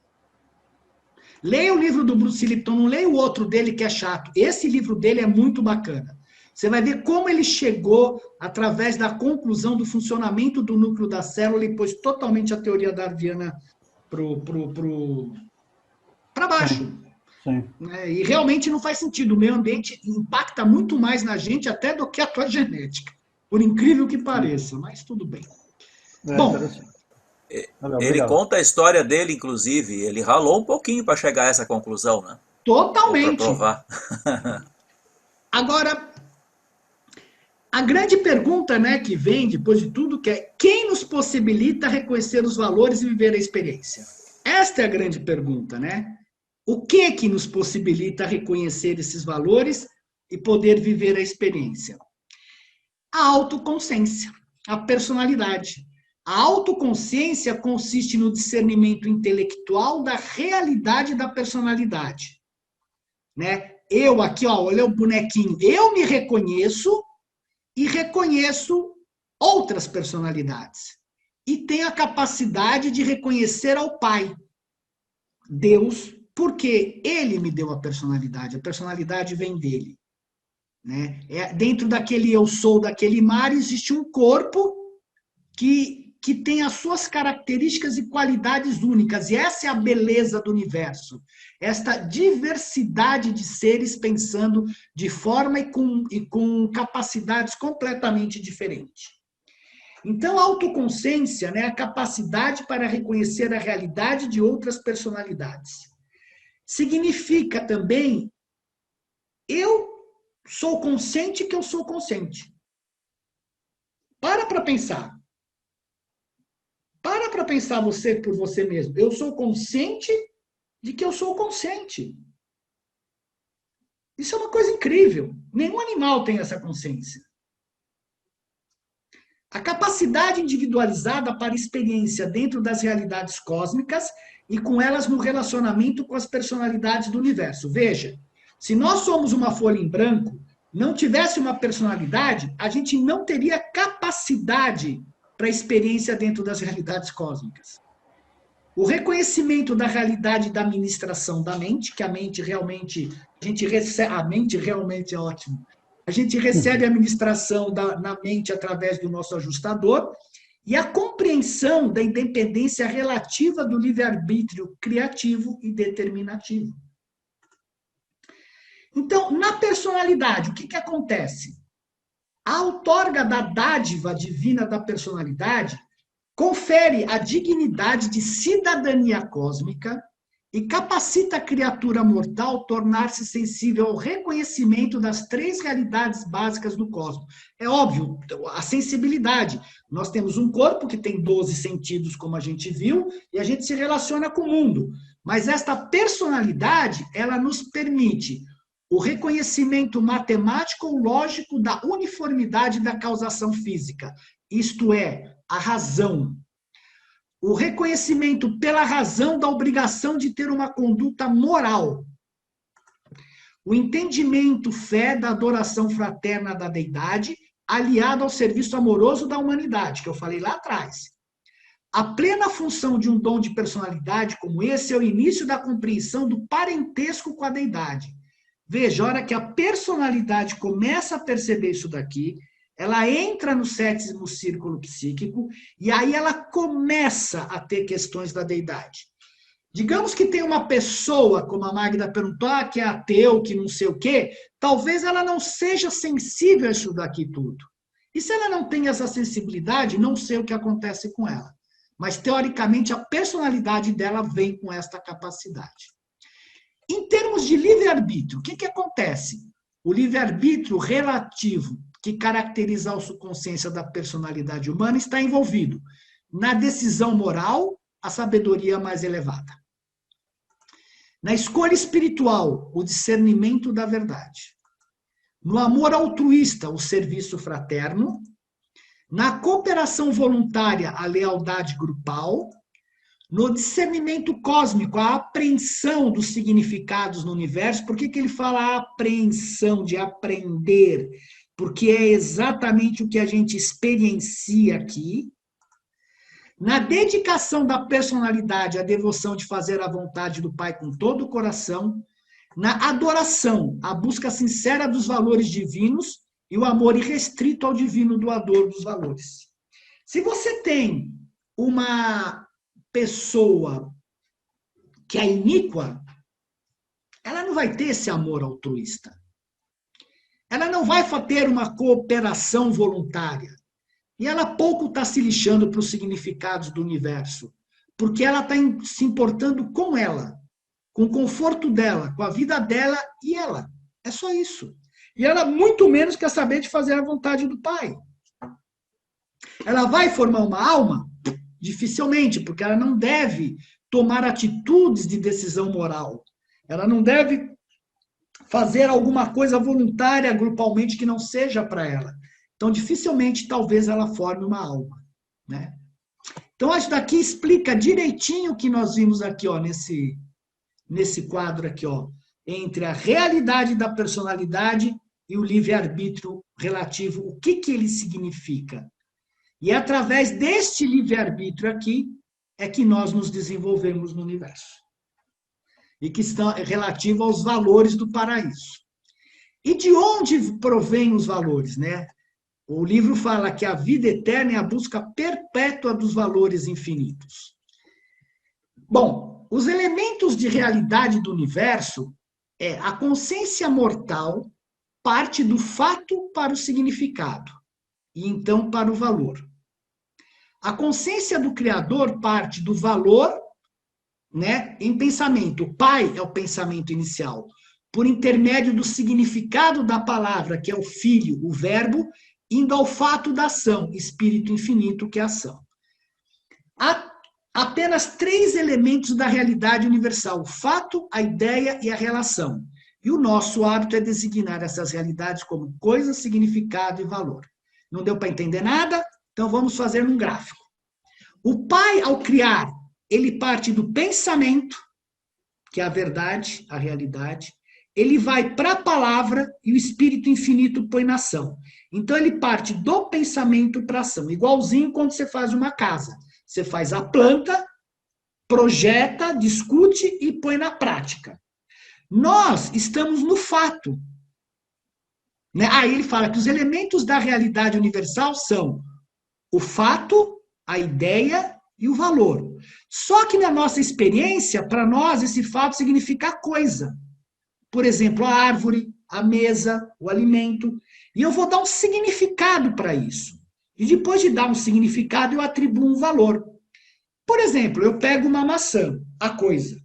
Leia o livro do Bruce Lipton, não leia o outro dele que é chato. Esse livro dele é muito bacana. Você vai ver como ele chegou, através da conclusão do funcionamento do núcleo da célula, e pôs totalmente a teoria darwiniana para baixo. Sim. E realmente não faz sentido. O meio ambiente impacta muito mais na gente até do que a tua genética. Por incrível que pareça, mas tudo bem. Bom, ele conta a história dele, inclusive. Ele ralou um pouquinho para chegar a essa conclusão, né? Totalmente. Para provar. Agora, a grande pergunta, né, que vem depois de tudo, que é quem nos possibilita reconhecer os valores e viver a experiência? Esta é a grande pergunta, né? O que nos possibilita reconhecer esses valores e poder viver a experiência? A autoconsciência, a personalidade. A autoconsciência consiste no discernimento intelectual da realidade da personalidade, né? Eu aqui, ó, olha o bonequinho, eu me reconheço e reconheço outras personalidades. E tenho a capacidade de reconhecer ao Pai, Deus, porque Ele me deu a personalidade vem dele. Né? Dentro daquele eu sou, daquele mar, existe um corpo que tem as suas características e qualidades únicas. E essa é a beleza do universo. Esta diversidade de seres pensando de forma e com capacidades completamente diferentes. Então, a autoconsciência, né, é a capacidade para reconhecer a realidade de outras personalidades. Significa também, eu sou consciente que eu sou consciente. Para pensar. Para pensar você por você mesmo. Eu sou consciente de que eu sou consciente. Isso é uma coisa incrível. Nenhum animal tem essa consciência. A capacidade individualizada para experiência dentro das realidades cósmicas e com elas no relacionamento com as personalidades do universo. Veja, se nós somos uma folha em branco, não tivesse uma personalidade, a gente não teria capacidade para experiência dentro das realidades cósmicas. O reconhecimento da realidade da administração da mente, que a mente realmente, a mente realmente é ótimo. A gente recebe a administração na mente através do nosso ajustador e a compreensão da independência relativa do livre-arbítrio criativo e determinativo. Então, na personalidade, o que acontece? A outorga da dádiva divina da personalidade confere a dignidade de cidadania cósmica e capacita a criatura mortal a tornar-se sensível ao reconhecimento das três realidades básicas do cosmos. É óbvio, a sensibilidade. Nós temos um corpo que tem 12 sentidos, como a gente viu, e a gente se relaciona com o mundo. Mas esta personalidade, ela nos permite o reconhecimento matemático ou lógico da uniformidade da causação física, isto é, a razão. O reconhecimento pela razão da obrigação de ter uma conduta moral. O entendimento, fé da adoração fraterna da deidade, aliado ao serviço amoroso da humanidade, que eu falei lá atrás. A plena função de um dom de personalidade como esse é o início da compreensão do parentesco com a deidade. Veja, a hora que a personalidade começa a perceber isso daqui, ela entra no 7º círculo psíquico e aí ela começa a ter questões da deidade. Digamos que tem uma pessoa, como a Magda perguntou, que é ateu, que não sei o quê, talvez ela não seja sensível a isso daqui tudo. E se ela não tem essa sensibilidade, não sei o que acontece com ela. Mas, teoricamente, a personalidade dela vem com esta capacidade. Em termos de livre-arbítrio, o que acontece? O livre-arbítrio relativo, que caracteriza a autoconsciência da personalidade humana, está envolvido na decisão moral, a sabedoria mais elevada. Na escolha espiritual, o discernimento da verdade. No amor altruísta, o serviço fraterno. Na cooperação voluntária, a lealdade grupal. No discernimento cósmico, a apreensão dos significados no universo. Por que ele fala a apreensão, de aprender? Porque é exatamente o que a gente experiencia aqui. Na dedicação da personalidade, a devoção de fazer a vontade do Pai com todo o coração. Na adoração, a busca sincera dos valores divinos e o amor irrestrito ao divino doador dos valores. Se você tem uma pessoa que é iníqua, ela não vai ter esse amor altruísta. Ela não vai ter uma cooperação voluntária. E ela pouco está se lixando para os significados do universo, porque ela está se importando com ela, com o conforto dela, com a vida dela e ela. É só isso. E ela muito menos quer saber de fazer a vontade do Pai. Ela vai formar uma alma? Dificilmente, porque ela não deve tomar atitudes de decisão moral. Ela não deve fazer alguma coisa voluntária grupalmente que não seja para ela. Então, dificilmente, talvez ela forme uma alma, né? Então, acho que daqui explica direitinho o que nós vimos aqui, ó, nesse quadro aqui, ó, entre a realidade da personalidade e o livre-arbítrio relativo, o que ele significa. E é através deste livre-arbítrio aqui é que nós nos desenvolvemos no universo. E que está relativo aos valores do paraíso. E de onde provém os valores, né? O livro fala que a vida eterna é a busca perpétua dos valores infinitos. Bom, os elementos de realidade do universo é a consciência mortal parte do fato para o significado, e então para o valor. A consciência do Criador parte do valor, né, em pensamento. O Pai é o pensamento inicial, por intermédio do significado da palavra, que é o Filho, o Verbo, indo ao fato da ação, Espírito infinito, que é a ação. Há apenas 3 elementos da realidade universal: o fato, a ideia e a relação. E o nosso hábito é designar essas realidades como coisa, significado e valor. Não deu para entender nada? Então vamos fazer num gráfico. O Pai, ao criar, ele parte do pensamento, que é a verdade, a realidade. Ele vai para a palavra e o Espírito infinito põe na ação. Então ele parte do pensamento para a ação. Igualzinho quando você faz uma casa. Você faz a planta, projeta, discute e põe na prática. Nós estamos no fato. Né? Aí ele fala que os elementos da realidade universal são o fato, a ideia e o valor. Só que na nossa experiência, para nós, esse fato significa coisa. Por exemplo, a árvore, a mesa, o alimento. E eu vou dar um significado para isso. E depois de dar um significado, eu atribuo um valor. Por exemplo, eu pego uma maçã, a coisa.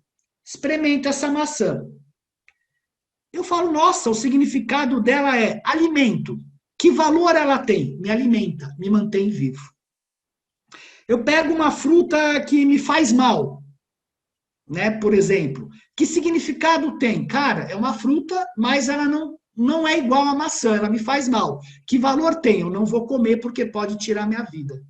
Experimento essa maçã. Eu falo, nossa, o significado dela é alimento. Que valor ela tem? Me alimenta, me mantém vivo. Eu pego uma fruta que me faz mal, né? Por exemplo, que significado tem? Cara, é uma fruta, mas ela não é igual à maçã, ela me faz mal. Que valor tem? Eu não vou comer porque pode tirar minha vida.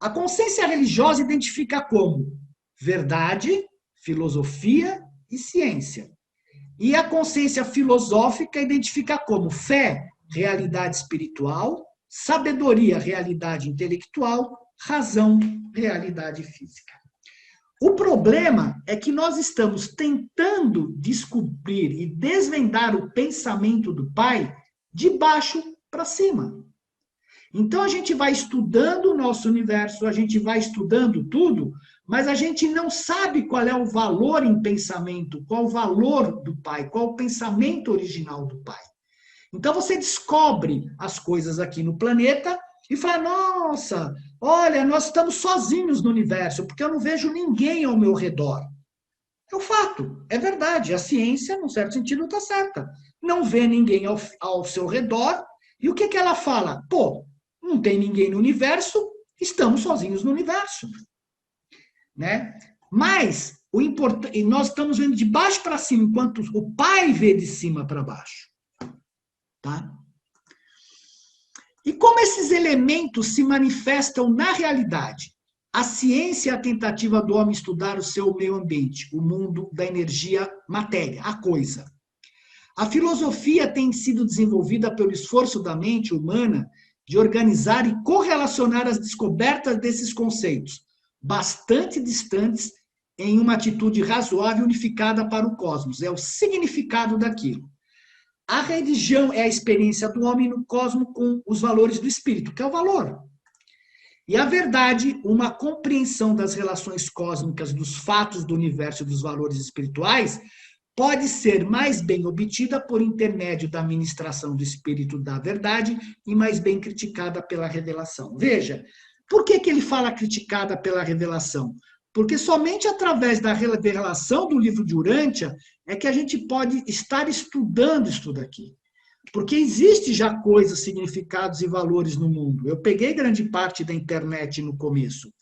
A consciência religiosa identifica como verdade, filosofia e ciência. E a consciência filosófica identifica como fé, realidade espiritual, sabedoria, realidade intelectual, razão, realidade física. O problema é que nós estamos tentando descobrir e desvendar o pensamento do Pai de baixo para cima. Então a gente vai estudando o nosso universo, a gente vai estudando tudo, mas a gente não sabe qual é o valor em pensamento, qual o valor do Pai, qual o pensamento original do Pai. Então você descobre as coisas aqui no planeta e fala, nossa, olha, nós estamos sozinhos no universo, porque eu não vejo ninguém ao meu redor. É um fato, é verdade. A ciência, num certo sentido, está certa. Não vê ninguém ao seu redor. E o que ela fala? Pô, não tem ninguém no universo, estamos sozinhos no universo. Né? Mas, nós estamos vendo de baixo para cima, enquanto o Pai vê de cima para baixo. Tá? E como esses elementos se manifestam na realidade? A ciência é a tentativa do homem estudar o seu meio ambiente, o mundo da energia, matéria, a coisa. A filosofia tem sido desenvolvida pelo esforço da mente humana de organizar e correlacionar as descobertas desses conceitos, bastante distantes, em uma atitude razoável unificada para o cosmos. É o significado daquilo. A religião é a experiência do homem no cosmos com os valores do espírito, que é o valor. E a verdade, uma compreensão das relações cósmicas, dos fatos do universo e dos valores espirituais, pode ser mais bem obtida por intermédio da ministração do espírito da verdade e mais bem criticada pela revelação. Veja, por que ele fala criticada pela revelação? Porque somente através da revelação do livro de Urântia é que a gente pode estar estudando isso daqui. Porque existe já coisas, significados e valores no mundo. Eu peguei grande parte da internet no começo.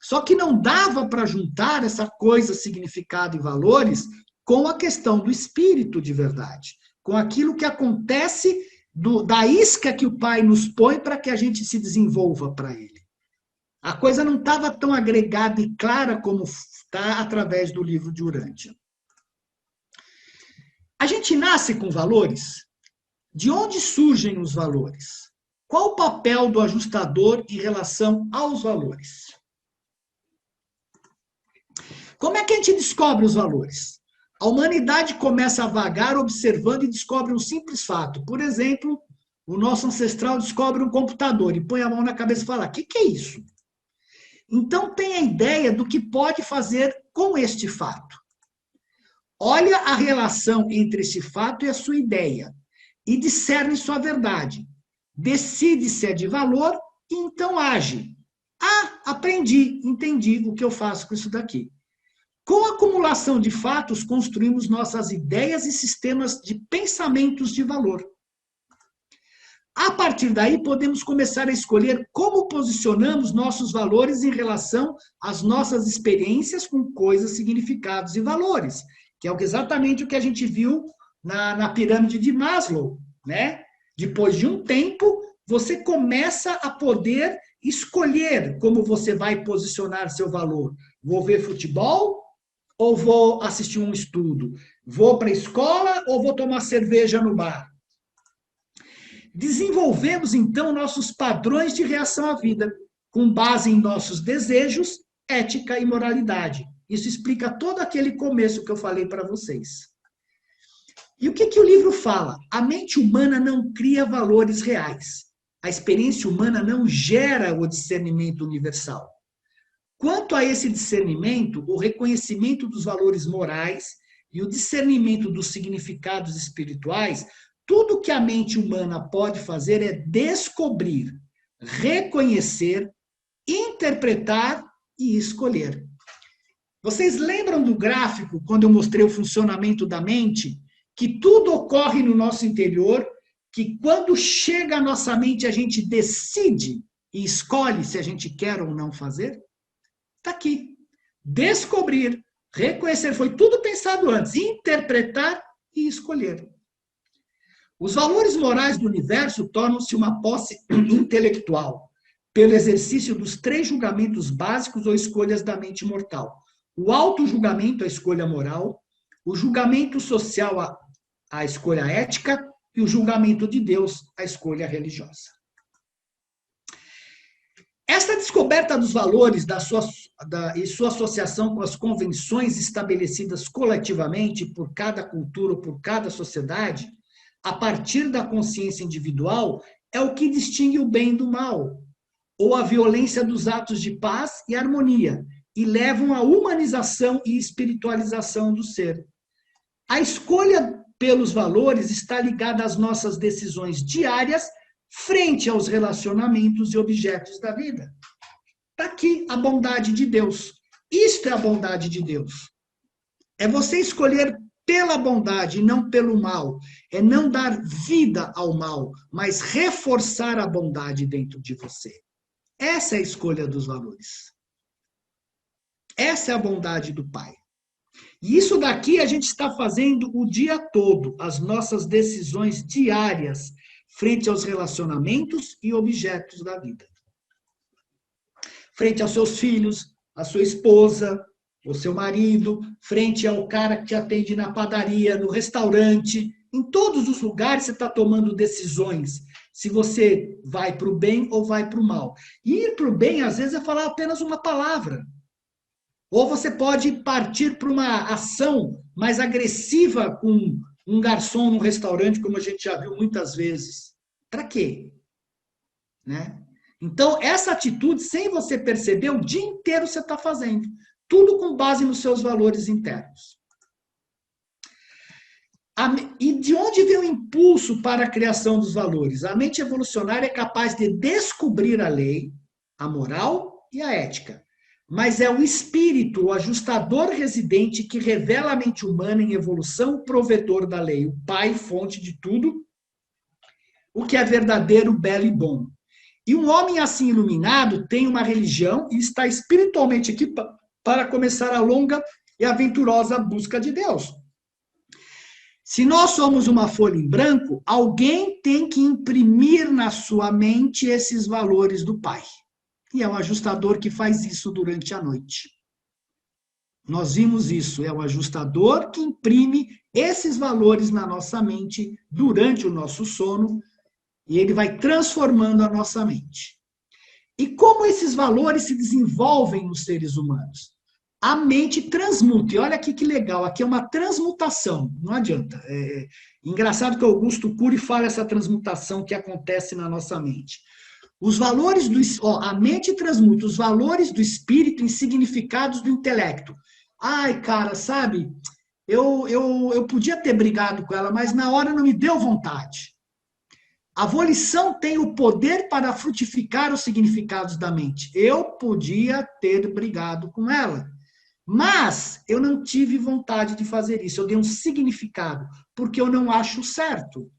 Só que não dava para juntar essa coisa, significado e valores com a questão do espírito de verdade. Com aquilo que acontece da isca que o Pai nos põe para que a gente se desenvolva para ele. A coisa não estava tão agregada e clara como está através do livro de Urântia. A gente nasce com valores? De onde surgem os valores? Qual o papel do ajustador em relação aos valores? Como é que a gente descobre os valores? A humanidade começa a vagar observando e descobre um simples fato. Por exemplo, o nosso ancestral descobre um computador e põe a mão na cabeça e fala: o que é isso? Então tem a ideia do que pode fazer com este fato. Olha a relação entre esse fato e a sua ideia e discerne sua verdade. Decide se é de valor e então age. Ah, aprendi, entendi o que eu faço com isso daqui. Com a acumulação de fatos, construímos nossas ideias e sistemas de pensamentos de valor. A partir daí, podemos começar a escolher como posicionamos nossos valores em relação às nossas experiências com coisas, significados e valores, que é exatamente o que a gente viu na pirâmide de Maslow, né? Depois de um tempo, você começa a poder escolher como você vai posicionar seu valor. Vou ver futebol ou vou assistir um estudo? Vou para a escola ou vou tomar cerveja no bar? Desenvolvemos, então, nossos padrões de reação à vida, com base em nossos desejos, ética e moralidade. Isso explica todo aquele começo que eu falei para vocês. E o que o livro fala? A mente humana não cria valores reais. A experiência humana não gera o discernimento universal. Quanto a esse discernimento, o reconhecimento dos valores morais e o discernimento dos significados espirituais, tudo que a mente humana pode fazer é descobrir, reconhecer, interpretar e escolher. Vocês lembram do gráfico, quando eu mostrei o funcionamento da mente? Que tudo ocorre no nosso interior, que quando chega à nossa mente a gente decide e escolhe se a gente quer ou não fazer? Está aqui. Descobrir, reconhecer, foi tudo pensado antes, interpretar e escolher. Os valores morais do universo tornam-se uma posse intelectual, pelo exercício dos 3 julgamentos básicos ou escolhas da mente mortal. O auto-julgamento, a escolha moral, o julgamento social, a escolha ética, e o julgamento de Deus, a escolha religiosa. Esta descoberta dos valores e sua associação com as convenções estabelecidas coletivamente por cada cultura ou por cada sociedade, a partir da consciência individual, é o que distingue o bem do mal, ou a violência dos atos de paz e harmonia, e levam à humanização e espiritualização do ser. A escolha pelos valores está ligada às nossas decisões diárias frente aos relacionamentos e objetos da vida. Está aqui a bondade de Deus. Isto é a bondade de Deus. É você escolher pela bondade e não pelo mal. É não dar vida ao mal, mas reforçar a bondade dentro de você. Essa é a escolha dos valores. Essa é a bondade do Pai. E isso daqui a gente está fazendo o dia todo, as nossas decisões diárias, frente aos relacionamentos e objetos da vida. Frente aos seus filhos, a sua esposa, o seu marido, frente ao cara que te atende na padaria, no restaurante, em todos os lugares você está tomando decisões, se você vai para o bem ou vai para o mal. E ir para o bem, às vezes, é falar apenas uma palavra. Ou você pode partir para uma ação mais agressiva com um garçom num restaurante, como a gente já viu muitas vezes. Para quê? Né? Então, essa atitude, sem você perceber, o dia inteiro você está fazendo. Tudo com base nos seus valores internos. E de onde vem o impulso para a criação dos valores? A mente evolucionária é capaz de descobrir a lei, a moral e a ética. Mas é o espírito, o ajustador residente, que revela a mente humana em evolução, o provedor da lei, o pai, fonte de tudo, o que é verdadeiro, belo e bom. E um homem assim iluminado tem uma religião e está espiritualmente aqui para começar a longa e aventurosa busca de Deus. Se nós somos uma folha em branco, alguém tem que imprimir na sua mente esses valores do Pai. E é o ajustador que faz isso durante a noite. Nós vimos isso, é o ajustador que imprime esses valores na nossa mente durante o nosso sono, e ele vai transformando a nossa mente. E como esses valores se desenvolvem nos seres humanos? A mente transmuta. E olha aqui que legal, aqui é uma transmutação, não adianta. É engraçado que Augusto Cury fala essa transmutação que acontece na nossa mente. Os valores a mente transmuta os valores do espírito em significados do intelecto. Ai, cara, sabe, eu podia ter brigado com ela, mas na hora não me deu vontade. A volição tem o poder para frutificar os significados da mente. Eu podia ter brigado com ela, mas eu não tive vontade de fazer isso. Eu dei um significado, porque eu não acho certo.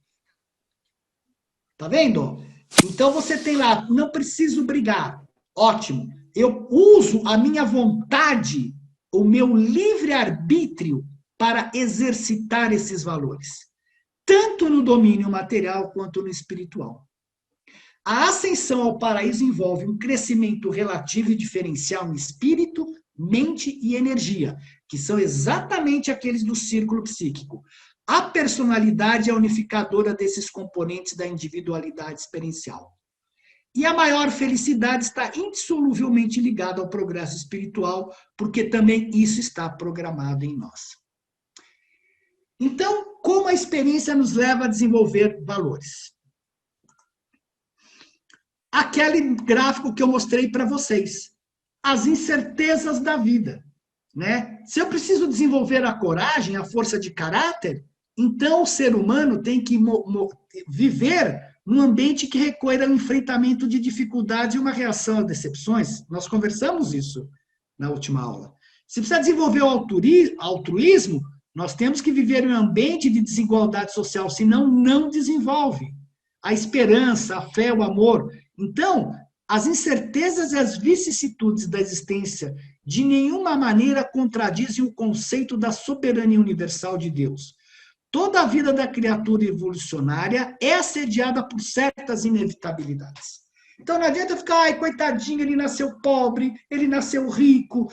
Tá vendo? Então você tem lá, não preciso brigar. Ótimo. Eu uso a minha vontade, o meu livre-arbítrio para exercitar esses valores. Tanto no domínio material quanto no espiritual. A ascensão ao paraíso envolve um crescimento relativo e diferencial no espírito, mente e energia, que são exatamente aqueles do círculo psíquico. A personalidade é a unificadora desses componentes da individualidade experiencial. E a maior felicidade está indissoluvelmente ligada ao progresso espiritual, porque também isso está programado em nós. Então, como a experiência nos leva a desenvolver valores? Aquele gráfico que eu mostrei para vocês. As incertezas da vida. Né? Se eu preciso desenvolver a coragem, a força de caráter, então o ser humano tem que viver num ambiente que requer um enfrentamento de dificuldades e uma reação a decepções. Nós conversamos isso na última aula. Se precisa desenvolver o altruísmo, nós temos que viver em um ambiente de desigualdade social, senão não desenvolve. A esperança, a fé, o amor. Então, as incertezas e as vicissitudes da existência de nenhuma maneira contradizem o conceito da soberania universal de Deus. Toda a vida da criatura evolucionária é assediada por certas inevitabilidades. Então não adianta ficar, ai, coitadinho, ele nasceu pobre, ele nasceu rico,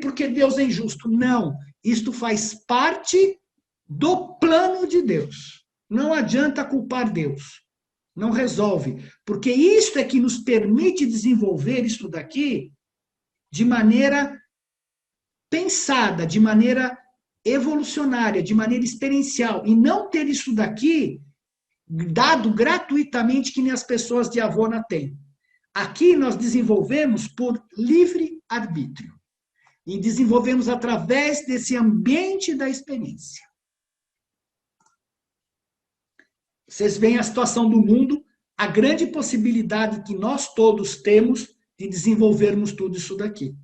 porque Deus é injusto. Não, isto faz parte do plano de Deus. Não adianta culpar Deus. Não resolve, porque isto é que nos permite desenvolver isso daqui de maneira pensada, de maneira evolucionária, de maneira experiencial, e não ter isso daqui dado gratuitamente que nem as pessoas de Avona têm. Aqui nós desenvolvemos por livre arbítrio. E desenvolvemos através desse ambiente da experiência. Vocês veem a situação do mundo, a grande possibilidade que nós todos temos de desenvolvermos tudo isso daqui.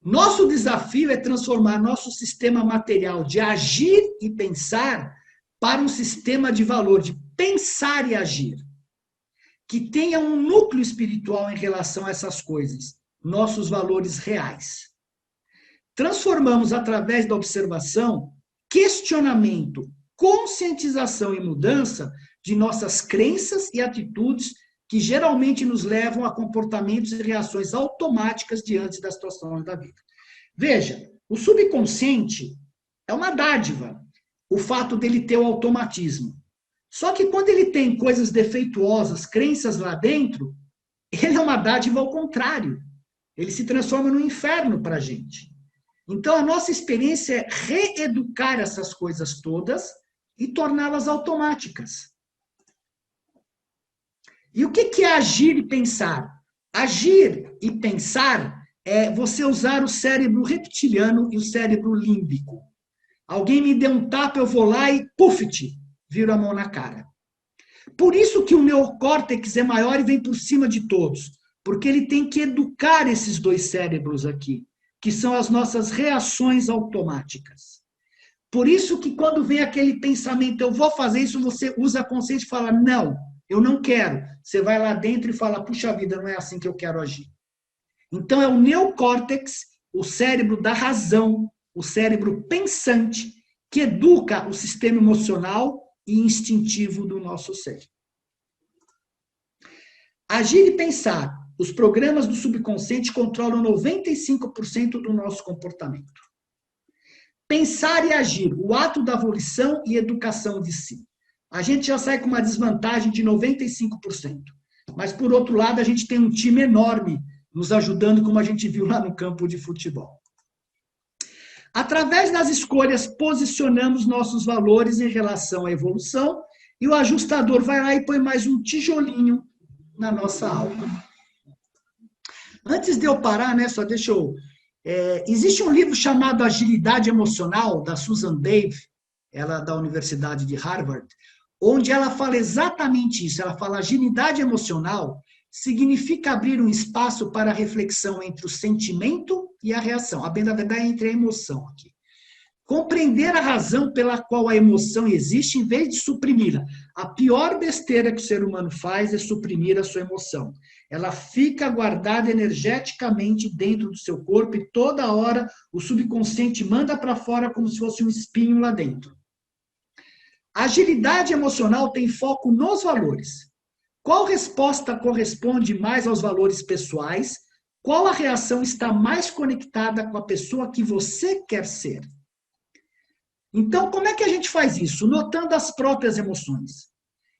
Nosso desafio é transformar nosso sistema material de agir e pensar para um sistema de valor de pensar e agir, que tenha um núcleo espiritual em relação a essas coisas, nossos valores reais. Transformamos através da observação, questionamento, conscientização e mudança de nossas crenças e atitudes que geralmente nos levam a comportamentos e reações automáticas diante das situações da vida. Veja, o subconsciente é uma dádiva, o fato dele ter o automatismo. Só que quando ele tem coisas defeituosas, crenças lá dentro, ele é uma dádiva ao contrário. Ele se transforma num inferno para a gente. Então, a nossa experiência é reeducar essas coisas todas e torná-las automáticas. E o que é agir e pensar? Agir e pensar é você usar o cérebro reptiliano e o cérebro límbico. Alguém me deu um tapa, eu vou lá e, puf-te, viro a mão na cara. Por isso que o neocórtex é maior e vem por cima de todos, porque ele tem que educar esses dois cérebros aqui, que são as nossas reações automáticas. Por isso que quando vem aquele pensamento, eu vou fazer isso, você usa a consciência e fala, não, eu não quero. Você vai lá dentro e fala, puxa vida, não é assim que eu quero agir. Então é o neocórtex, o cérebro da razão, o cérebro pensante, que educa o sistema emocional e instintivo do nosso ser. Agir e pensar. Os programas do subconsciente controlam 95% do nosso comportamento. Pensar e agir, o ato da volição e educação de si. A gente já sai com uma desvantagem de 95%. Mas, por outro lado, a gente tem um time enorme nos ajudando, como a gente viu lá no campo de futebol. Através das escolhas, posicionamos nossos valores em relação à evolução e o ajustador vai lá e põe mais um tijolinho na nossa alma. Antes de eu parar, né, só deixa eu... existe um livro chamado Agilidade Emocional, da Susan Dave, ela da Universidade de Harvard, onde ela fala exatamente isso. Ela fala agilidade emocional significa abrir um espaço para a reflexão entre o sentimento e a reação. A bem da verdade é entre a emoção aqui. Compreender a razão pela qual a emoção existe em vez de suprimi-la. A pior besteira que o ser humano faz é suprimir a sua emoção. Ela fica guardada energeticamente dentro do seu corpo e toda hora o subconsciente manda para fora como se fosse um espinho lá dentro. A agilidade emocional tem foco nos valores. Qual resposta corresponde mais aos valores pessoais? Qual a reação está mais conectada com a pessoa que você quer ser? Então, como é que a gente faz isso? Notando as próprias emoções.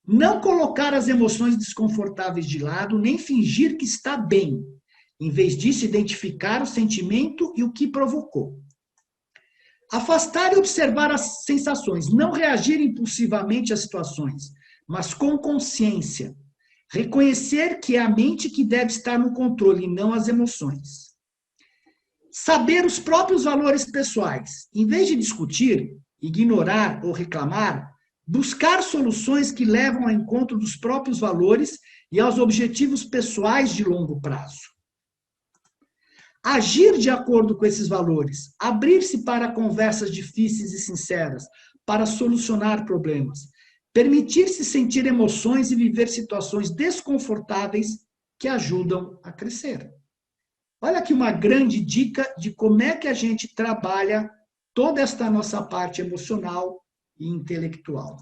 Não colocar as emoções desconfortáveis de lado, nem fingir que está bem. Em vez disso, identificar o sentimento e o que provocou. Afastar e observar as sensações. Não reagir impulsivamente às situações, mas com consciência. Reconhecer que é a mente que deve estar no controle e não as emoções. Saber os próprios valores pessoais. Em vez de discutir, ignorar ou reclamar, buscar soluções que levam ao encontro dos próprios valores e aos objetivos pessoais de longo prazo. Agir de acordo com esses valores, abrir-se para conversas difíceis e sinceras, para solucionar problemas, permitir-se sentir emoções e viver situações desconfortáveis que ajudam a crescer. Olha aqui uma grande dica de como é que a gente trabalha toda esta nossa parte emocional e intelectual.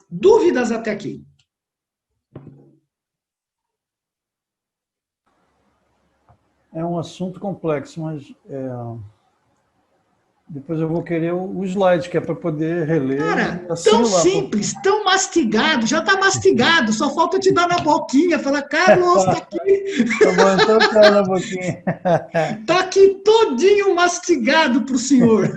Dúvidas até aqui? É um assunto complexo, mas depois eu vou querer o slide, que é para poder reler. Cara, assim tão simples, tão mastigado, já está mastigado, só falta te dar na boquinha, falar, Carlos, está aqui. Tá bom, então eu quero na boquinha. Está aqui todinho mastigado para o senhor.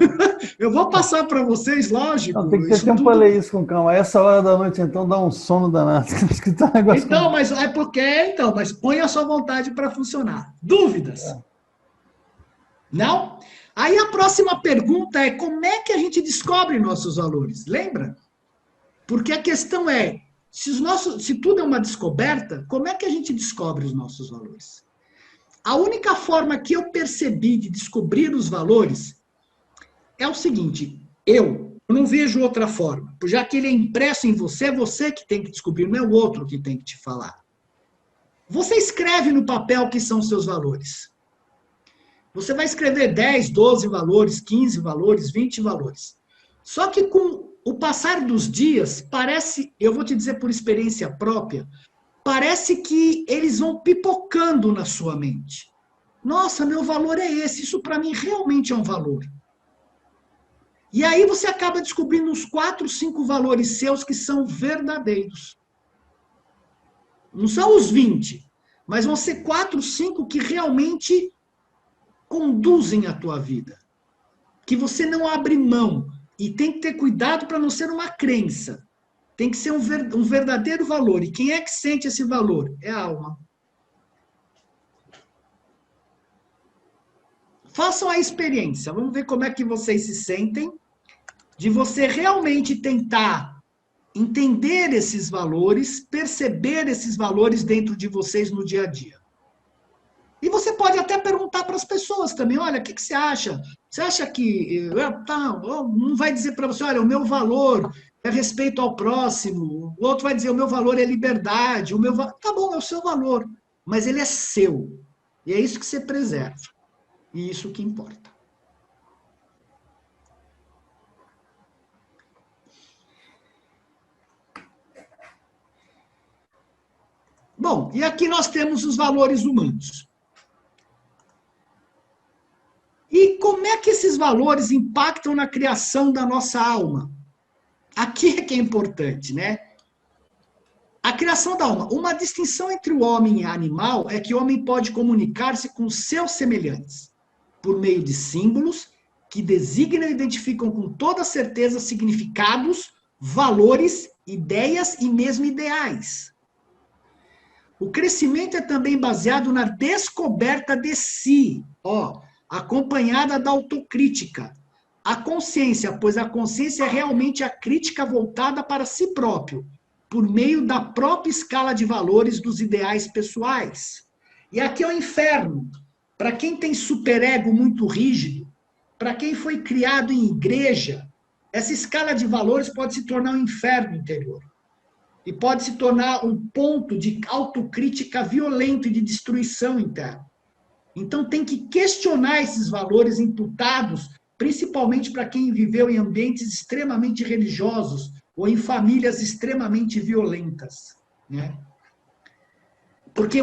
Eu vou passar para vocês, lógico. Não, tem que ter tempo para ler isso com calma. Essa hora da noite, então, dá um sono danado. Então, mas é porque, mas põe a sua vontade para funcionar. Dúvidas? Não? Aí a próxima pergunta é como é que a gente descobre nossos valores? Lembra? Porque a questão é, se tudo é uma descoberta, como é que a gente descobre os nossos valores? A única forma que eu percebi de descobrir os valores é o seguinte, eu não vejo outra forma. Já que ele é impresso em você, é você que tem que descobrir, não é o outro que tem que te falar. Você escreve no papel que são os seus valores. Você vai escrever 10, 12 valores, 15 valores, 20 valores. Só que com o passar dos dias, parece, eu vou te dizer por experiência própria, parece que eles vão pipocando na sua mente. Nossa, meu valor é esse, isso para mim realmente é um valor. E aí você acaba descobrindo uns 4, 5 valores seus que são verdadeiros. Não são os 20, mas vão ser 4, 5 que realmente conduzem a tua vida, que você não abre mão. E tem que ter cuidado para não ser uma crença. Tem que ser um verdadeiro valor. E quem é que sente esse valor? É a alma. Façam a experiência. Vamos ver como é que vocês se sentem de você realmente tentar entender esses valores, perceber esses valores dentro de vocês no dia a dia. E você pode até perguntar para as pessoas também, olha, o que você acha? Você acha que... não vai dizer para você, olha, o meu valor é respeito ao próximo, o outro vai dizer, o meu valor é liberdade, tá bom, é o seu valor, mas ele é seu. E é isso que você preserva. E isso que importa. Bom, e aqui nós temos os valores humanos. E como é que esses valores impactam na criação da nossa alma? Aqui é que é importante, né? A criação da alma. Uma distinção entre o homem e o animal é que o homem pode comunicar-se com seus semelhantes por meio de símbolos que designam e identificam com toda certeza significados, valores, ideias e mesmo ideais. O crescimento é também baseado na descoberta de si, acompanhada da autocrítica. A consciência, pois a consciência é realmente a crítica voltada para si próprio, por meio da própria escala de valores dos ideais pessoais. E aqui é o inferno. Para quem tem superego muito rígido, para quem foi criado em igreja, essa escala de valores pode se tornar um inferno interior. E pode se tornar um ponto de autocrítica violento e de destruição interna. Então tem que questionar esses valores imputados, principalmente para quem viveu em ambientes extremamente religiosos ou em famílias extremamente violentas, né? Porque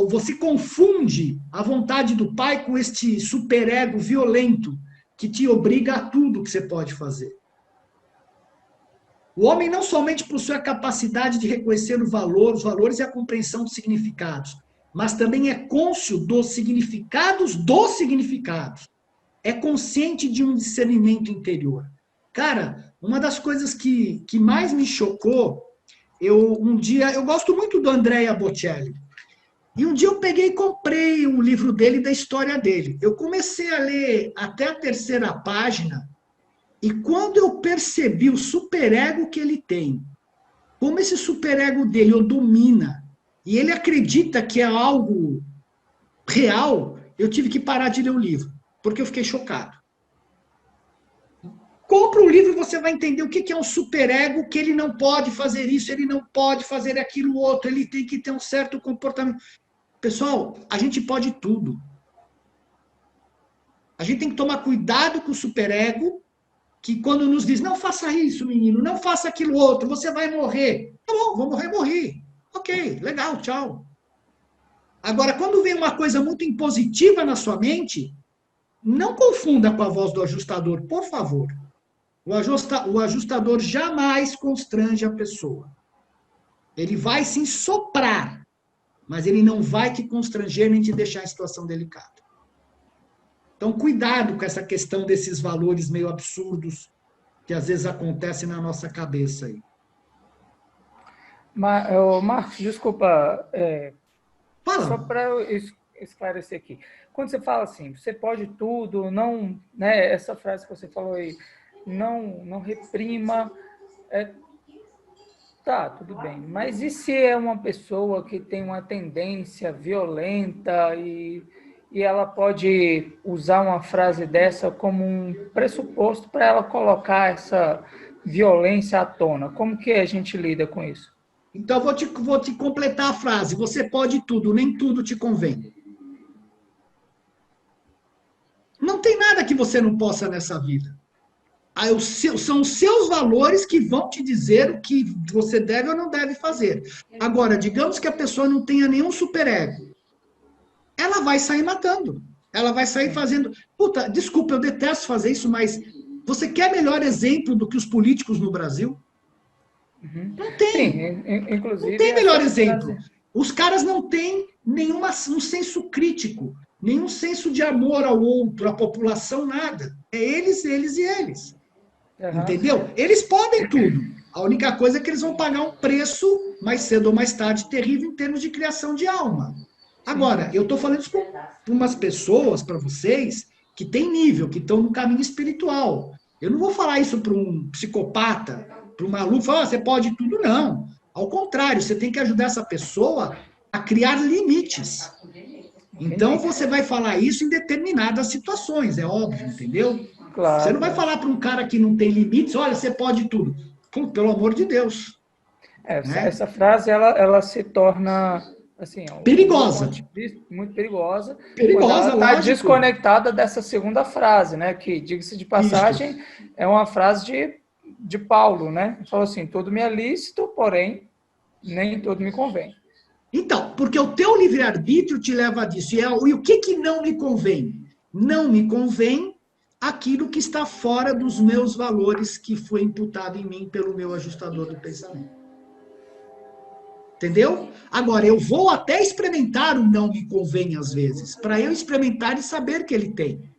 você confunde a vontade do pai com este superego violento que te obriga a tudo que você pode fazer. O homem não somente possui a capacidade de reconhecer os valores e a compreensão dos significados, mas também é cônscio dos significados. É consciente de um discernimento interior. Cara, uma das coisas que mais me chocou, eu gosto muito do Andrea Bocelli, e um dia eu peguei e comprei um livro dele, da história dele. Eu comecei a ler até a 3ª página, e quando eu percebi o superego que ele tem, como esse superego dele o domina, e ele acredita que é algo real, eu tive que parar de ler o livro, porque eu fiquei chocado. Compra o livro e você vai entender o que é um superego, que ele não pode fazer isso, ele não pode fazer aquilo outro, ele tem que ter um certo comportamento. Pessoal, a gente pode tudo. A gente tem que tomar cuidado com o superego, que quando nos diz, não faça isso, menino, não faça aquilo outro, você vai morrer. Tá bom, vou morrer, morri. Ok, legal, tchau. Agora, quando vem uma coisa muito impositiva na sua mente, não confunda com a voz do ajustador, por favor. O ajustador jamais constrange a pessoa. Ele vai sim soprar, mas ele não vai te constranger nem te deixar em situação delicada. Então, cuidado com essa questão desses valores meio absurdos que às vezes acontecem na nossa cabeça aí. Marcos, desculpa, Fala. só para eu esclarecer aqui. Quando você fala assim, você pode tudo, não, né, essa frase que você falou aí, não reprima, tá, tudo bem. Mas e se é uma pessoa que tem uma tendência violenta e ela pode usar uma frase dessa como um pressuposto para ela colocar essa violência à tona? Como que a gente lida com isso? Então, vou te completar a frase. Você pode tudo, nem tudo te convém. Não tem nada que você não possa nessa vida. São os seus valores que vão te dizer o que você deve ou não deve fazer. Agora, digamos que a pessoa não tenha nenhum superego. Ela vai sair matando. Ela vai sair fazendo... Puta, desculpa, eu detesto fazer isso, mas você quer melhor exemplo do que os políticos no Brasil? Não tem. Sim, inclusive, não tem melhor exemplo. Os caras não têm um senso crítico. nenhum senso de amor ao outro, à população, nada. É eles, eles e eles. Aham. Entendeu? Eles podem tudo. A única coisa é que eles vão pagar um preço, mais cedo ou mais tarde, terrível em termos de criação de alma. Agora, eu estou falando isso para umas pessoas, para vocês, que têm nível, que estão no caminho espiritual. Eu não vou falar isso para um psicopata, para um maluco, falar, você pode tudo, não. Ao contrário, você tem que ajudar essa pessoa a criar limites. Então, você vai falar isso em determinadas situações, é óbvio, entendeu? Claro. Você não vai falar para um cara que não tem limites, olha, você pode tudo. Pô, pelo amor de Deus. Essa frase, ela se torna, assim, perigosa. Muito perigosa. Perigosa, Está lógico. desconectada dessa segunda frase, né? Que, diga-se de passagem, Isso. é uma frase de Paulo, né? Ele falou assim, tudo me é lícito, porém, nem tudo me convém. Então, porque o teu livre-arbítrio te leva a disso. E o que não me convém? Não me convém aquilo que está fora dos meus valores que foi imputado em mim pelo meu ajustador do pensamento. Entendeu? Agora, eu vou até experimentar o não me convém às vezes, para eu experimentar e saber que ele tem.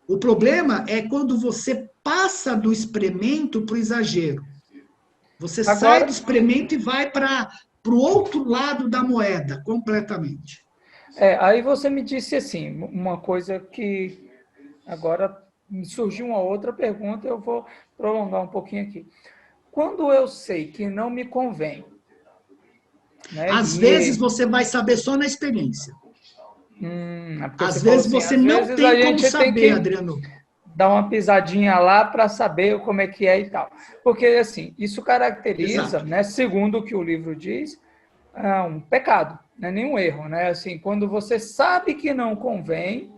O problema é quando você passa do experimento para o exagero. Você sai do experimento e vai para o outro lado da moeda, completamente. Aí você me disse assim, uma coisa que agora me surgiu uma outra pergunta, eu vou prolongar um pouquinho aqui. Quando eu sei que não me convém, né? Às vezes você vai saber só na experiência. Às vezes você não tem como saber, Adriano. Dar uma pisadinha lá para saber como é que é e tal. Porque, assim, isso caracteriza, né, segundo o que o livro diz, um pecado, não é nenhum erro, né? Assim, quando você sabe que não convém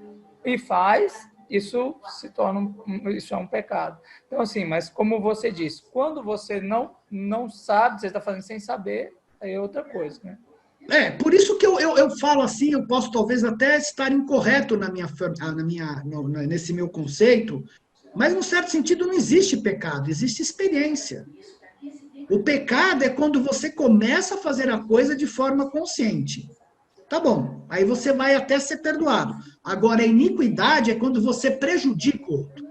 e faz, isso se torna isso é um pecado. Então, assim, mas como você disse, quando você não sabe, você está fazendo sem saber, aí é outra coisa, né? Por isso que eu falo assim, eu posso talvez até estar incorreto nesse meu conceito, mas, num certo sentido, não existe pecado, existe experiência. O pecado é quando você começa a fazer a coisa de forma consciente. Tá bom, aí você vai até ser perdoado. Agora, a iniquidade é quando você prejudica o outro.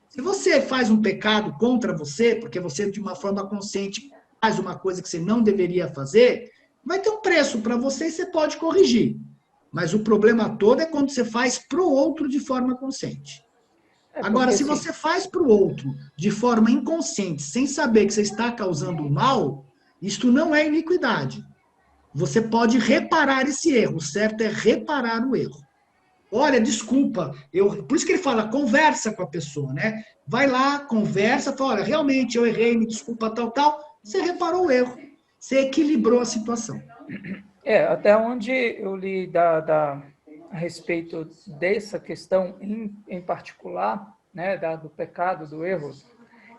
Se você faz um pecado contra você, porque você, de uma forma consciente, faz uma coisa que você não deveria fazer, vai ter um preço para você e você pode corrigir. Mas o problema todo é quando você faz para o outro de forma consciente. Agora, se você faz para o outro de forma inconsciente, sem saber que você está causando mal, isto não é iniquidade. Você pode reparar esse erro. O certo é reparar o erro. Olha, desculpa. Por isso que ele fala, conversa com a pessoa, né? Vai lá, conversa, fala, olha, realmente eu errei, me desculpa, tal. Você reparou o erro. Você equilibrou a situação. Até onde eu li a respeito dessa questão em particular, né, do pecado, do erro,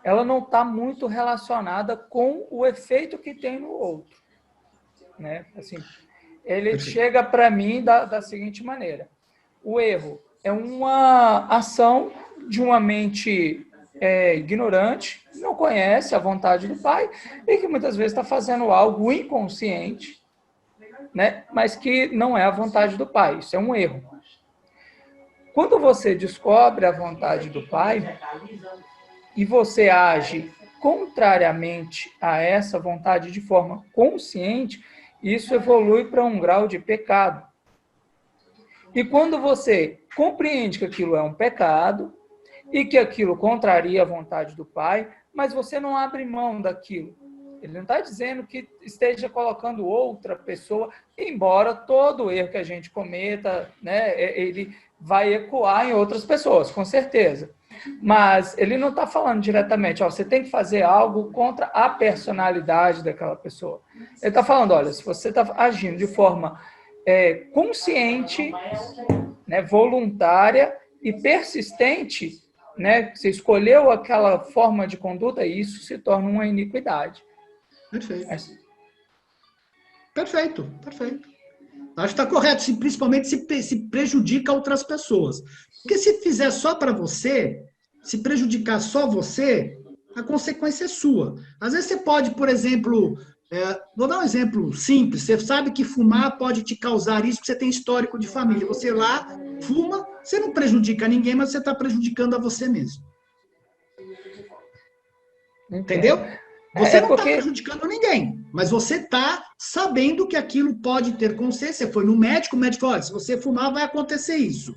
ela não está muito relacionada com o efeito que tem no outro. Né? Assim, ele chega para mim da seguinte maneira. O erro é uma ação de uma mente ignorante, não conhece a vontade do Pai e que muitas vezes está fazendo algo inconsciente, né? Mas que não é a vontade do Pai. Isso é um erro. Quando você descobre a vontade do Pai e você age contrariamente a essa vontade de forma consciente, isso evolui para um grau de pecado. E quando você compreende que aquilo é um pecado e que aquilo contraria a vontade do Pai, mas você não abre mão daquilo. Ele não está dizendo que esteja colocando outra pessoa, embora todo erro que a gente cometa, né, ele vai ecoar em outras pessoas, com certeza. Mas ele não está falando diretamente, você tem que fazer algo contra a personalidade daquela pessoa. Ele está falando, olha, se você está agindo de forma consciente, né, voluntária e persistente, né, você escolheu aquela forma de conduta, e isso se torna uma iniquidade. Perfeito. Perfeito. Acho que está correto, principalmente se prejudica outras pessoas. Porque se fizer só para você, se prejudicar só você, a consequência é sua. Às vezes você pode, por exemplo, Vou dar um exemplo simples. Você sabe que fumar pode te causar isso, porque você tem histórico de família. Você lá fuma, você não prejudica ninguém, mas você está prejudicando a você mesmo. Entendeu? Você não está prejudicando ninguém, mas você está sabendo que aquilo pode ter consequência. Você foi no médico, o médico falou, olha, se você fumar, vai acontecer isso.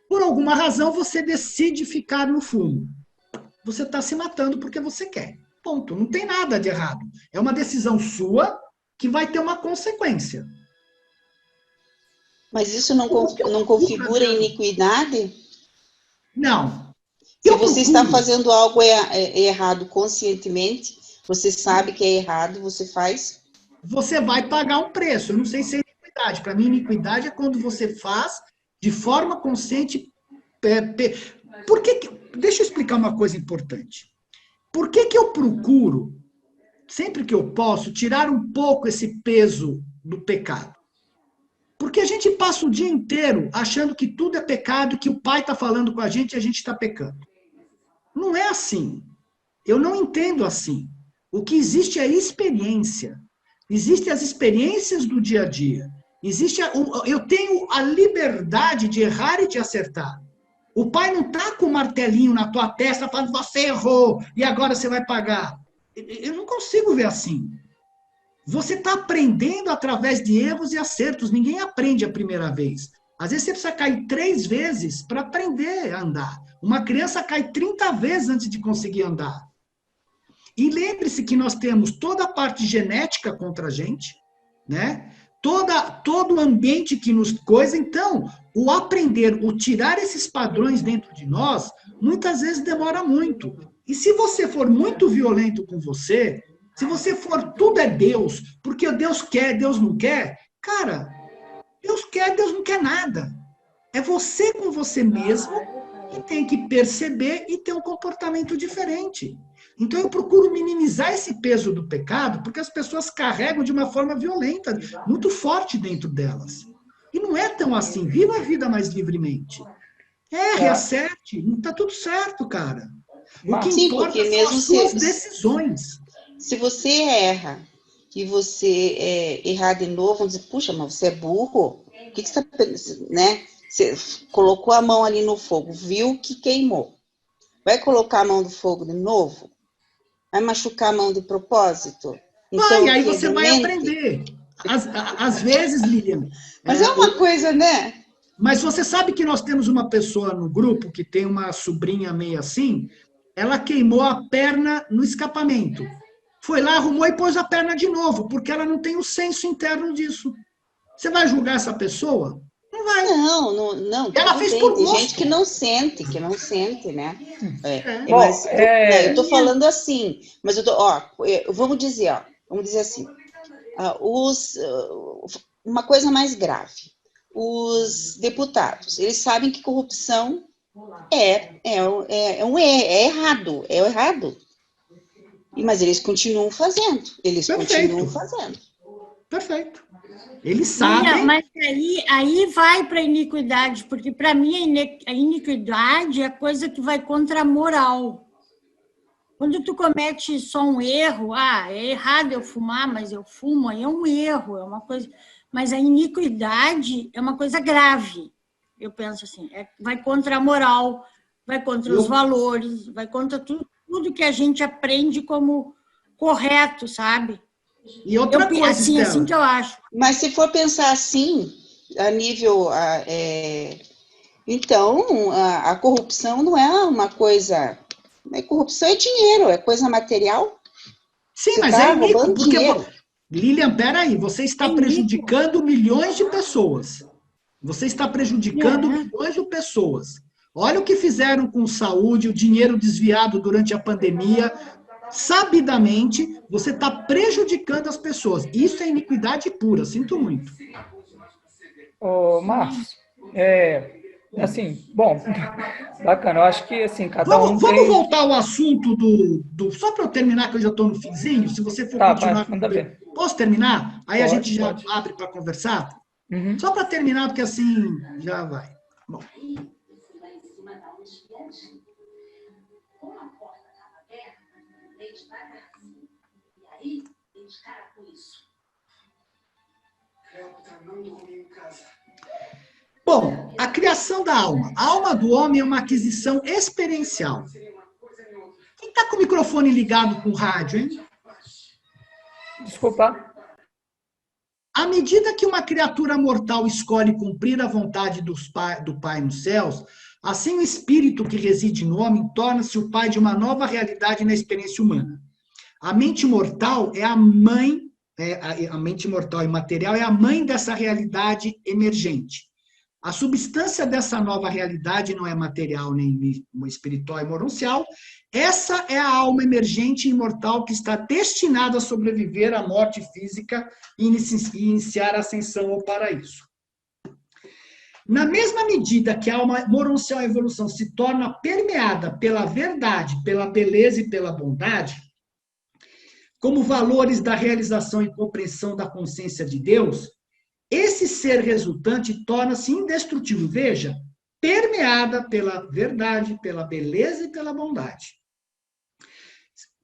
Por alguma razão, você decide ficar no fumo. Você está se matando porque você quer. Ponto. Não tem nada de errado. É uma decisão sua que vai ter uma consequência. Mas isso não configura iniquidade? Não. Se você está fazendo algo errado conscientemente, você sabe que é errado, você faz? Você vai pagar um preço. Eu não sei se é iniquidade. Para mim, iniquidade é quando você faz de forma consciente. Por que... Deixa eu explicar uma coisa importante. Por que eu procuro, sempre que eu posso, tirar um pouco esse peso do pecado? Porque a gente passa o dia inteiro achando que tudo é pecado, que o pai está falando com a gente e a gente está pecando. Não é assim. Eu não entendo assim. O que existe é experiência. Existem as experiências do dia a dia. Eu tenho a liberdade de errar e de acertar. O pai não está com o martelinho na tua testa falando, você errou e agora você vai pagar. Eu não consigo ver assim. Você está aprendendo através de erros e acertos. Ninguém aprende a primeira vez. Às vezes você precisa cair 3 vezes para aprender a andar. Uma criança cai 30 vezes antes de conseguir andar. E lembre-se que nós temos toda a parte genética contra a gente, né? Todo o ambiente que nos coisa. Então, o aprender, o tirar esses padrões dentro de nós, muitas vezes demora muito. E se você for muito violento com você, se você for tudo é Deus, porque Deus quer, Deus não quer, cara, Deus quer, Deus não quer nada. É você com você mesmo que tem que perceber e ter um comportamento diferente. Então eu procuro minimizar esse peso do pecado, porque as pessoas carregam de uma forma violenta, muito forte dentro delas. E não é tão assim. Viva a vida mais livremente. Erre, acerte, não está tudo certo, cara. O que importa são as suas decisões. Se você erra e você errar de novo, vão dizer, puxa, mas você é burro? O que você está pensando, né? Você colocou a mão ali no fogo, viu que queimou. Vai colocar a mão no fogo de novo? Vai machucar a mão de propósito? Então, aí você vai aprender. Às vezes, Lilian... Mas é uma coisa, né? Mas você sabe que nós temos uma pessoa no grupo que tem uma sobrinha meio assim, ela queimou a perna no escapamento. Foi lá, arrumou e pôs a perna de novo, porque ela não tem o senso interno disso. Você vai julgar essa pessoa? Não vai. Não. Ela fez por gosto. Tem gente que não sente, né? Eu tô falando assim, mas vamos dizer assim, uma coisa mais grave. Os deputados, eles sabem que corrupção é errado, mas eles continuam fazendo. Perfeito. Eles sabem. Mas aí vai para a iniquidade, porque para mim a iniquidade é coisa que vai contra a moral. Quando tu comete só um erro, é errado eu fumar, mas eu fumo, aí é um erro, é uma coisa. Mas a iniquidade é uma coisa grave. Eu penso assim, vai contra a moral, vai contra os valores, vai contra tudo que a gente aprende como correto, sabe? E outra coisa, assim que eu acho. Mas se for pensar assim, a nível... então, a corrupção não é uma coisa... Corrupção é dinheiro, é coisa material. Sim, mas é iníquo, porque... Lilian, peraí, você está prejudicando milhões de pessoas. Você está prejudicando milhões de pessoas. Olha o que fizeram com saúde, o dinheiro desviado durante a pandemia. Sabidamente, você está prejudicando as pessoas. Isso é iniquidade pura, sinto muito. Marcos, assim, bom, bacana, eu acho que assim, vamos voltar ao assunto só para eu terminar, que eu já estou no finzinho, se você for continuar... Posso terminar? Aí a gente já abre para conversar? Uhum. Só para terminar, porque assim já vai. Bom. Bom, a criação da alma. A alma do homem é uma aquisição experiencial. Quem está com o microfone ligado com o rádio, hein? Desculpa. À medida que uma criatura mortal escolhe cumprir a vontade do Pai nos céus, assim o espírito que reside no homem torna-se o pai de uma nova realidade na experiência humana. A mente mortal é a mãe, a mente mortal e material é a mãe dessa realidade emergente. A substância dessa nova realidade não é material, nem espiritual e moral. Essa é a alma emergente e imortal que está destinada a sobreviver à morte física e iniciar a ascensão ao paraíso. Na mesma medida que a alma moral e evolução se torna permeada pela verdade, pela beleza e pela bondade, como valores da realização e compreensão da consciência de Deus, esse ser resultante torna-se indestrutível. Veja, permeada pela verdade, pela beleza e pela bondade.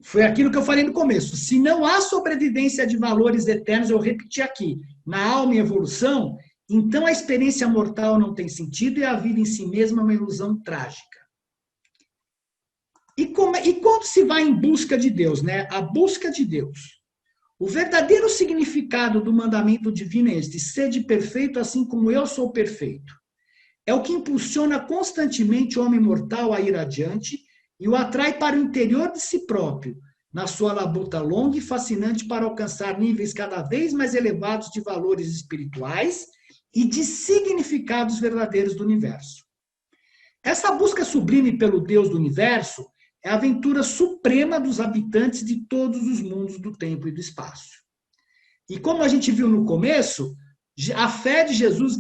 Foi aquilo que eu falei no começo. Se não há sobrevivência de valores eternos, eu repeti aqui, na alma em evolução, então a experiência mortal não tem sentido e a vida em si mesma é uma ilusão trágica. E quando se vai em busca de Deus, né? A busca de Deus. O verdadeiro significado do mandamento divino é este: sede perfeito assim como eu sou perfeito. É o que impulsiona constantemente o homem mortal a ir adiante e o atrai para o interior de si próprio, na sua labuta longa e fascinante para alcançar níveis cada vez mais elevados de valores espirituais e de significados verdadeiros do universo. Essa busca sublime pelo Deus do universo é a aventura suprema dos habitantes de todos os mundos do tempo e do espaço. E como a gente viu no começo, a fé de Jesus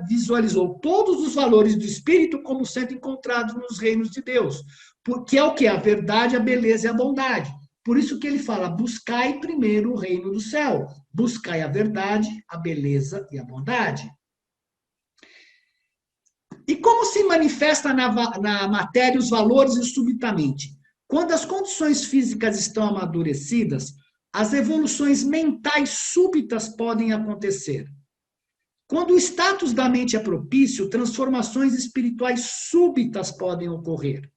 visualizou todos os valores do Espírito como sendo encontrados nos reinos de Deus, que é o que? A verdade, a beleza e a bondade. Por isso que ele fala, buscai primeiro o reino do céu, buscai a verdade, a beleza e a bondade. E como se manifesta na matéria os valores subitamente? Quando as condições físicas estão amadurecidas, as evoluções mentais súbitas podem acontecer. Quando o status da mente é propício, transformações espirituais súbitas podem ocorrer.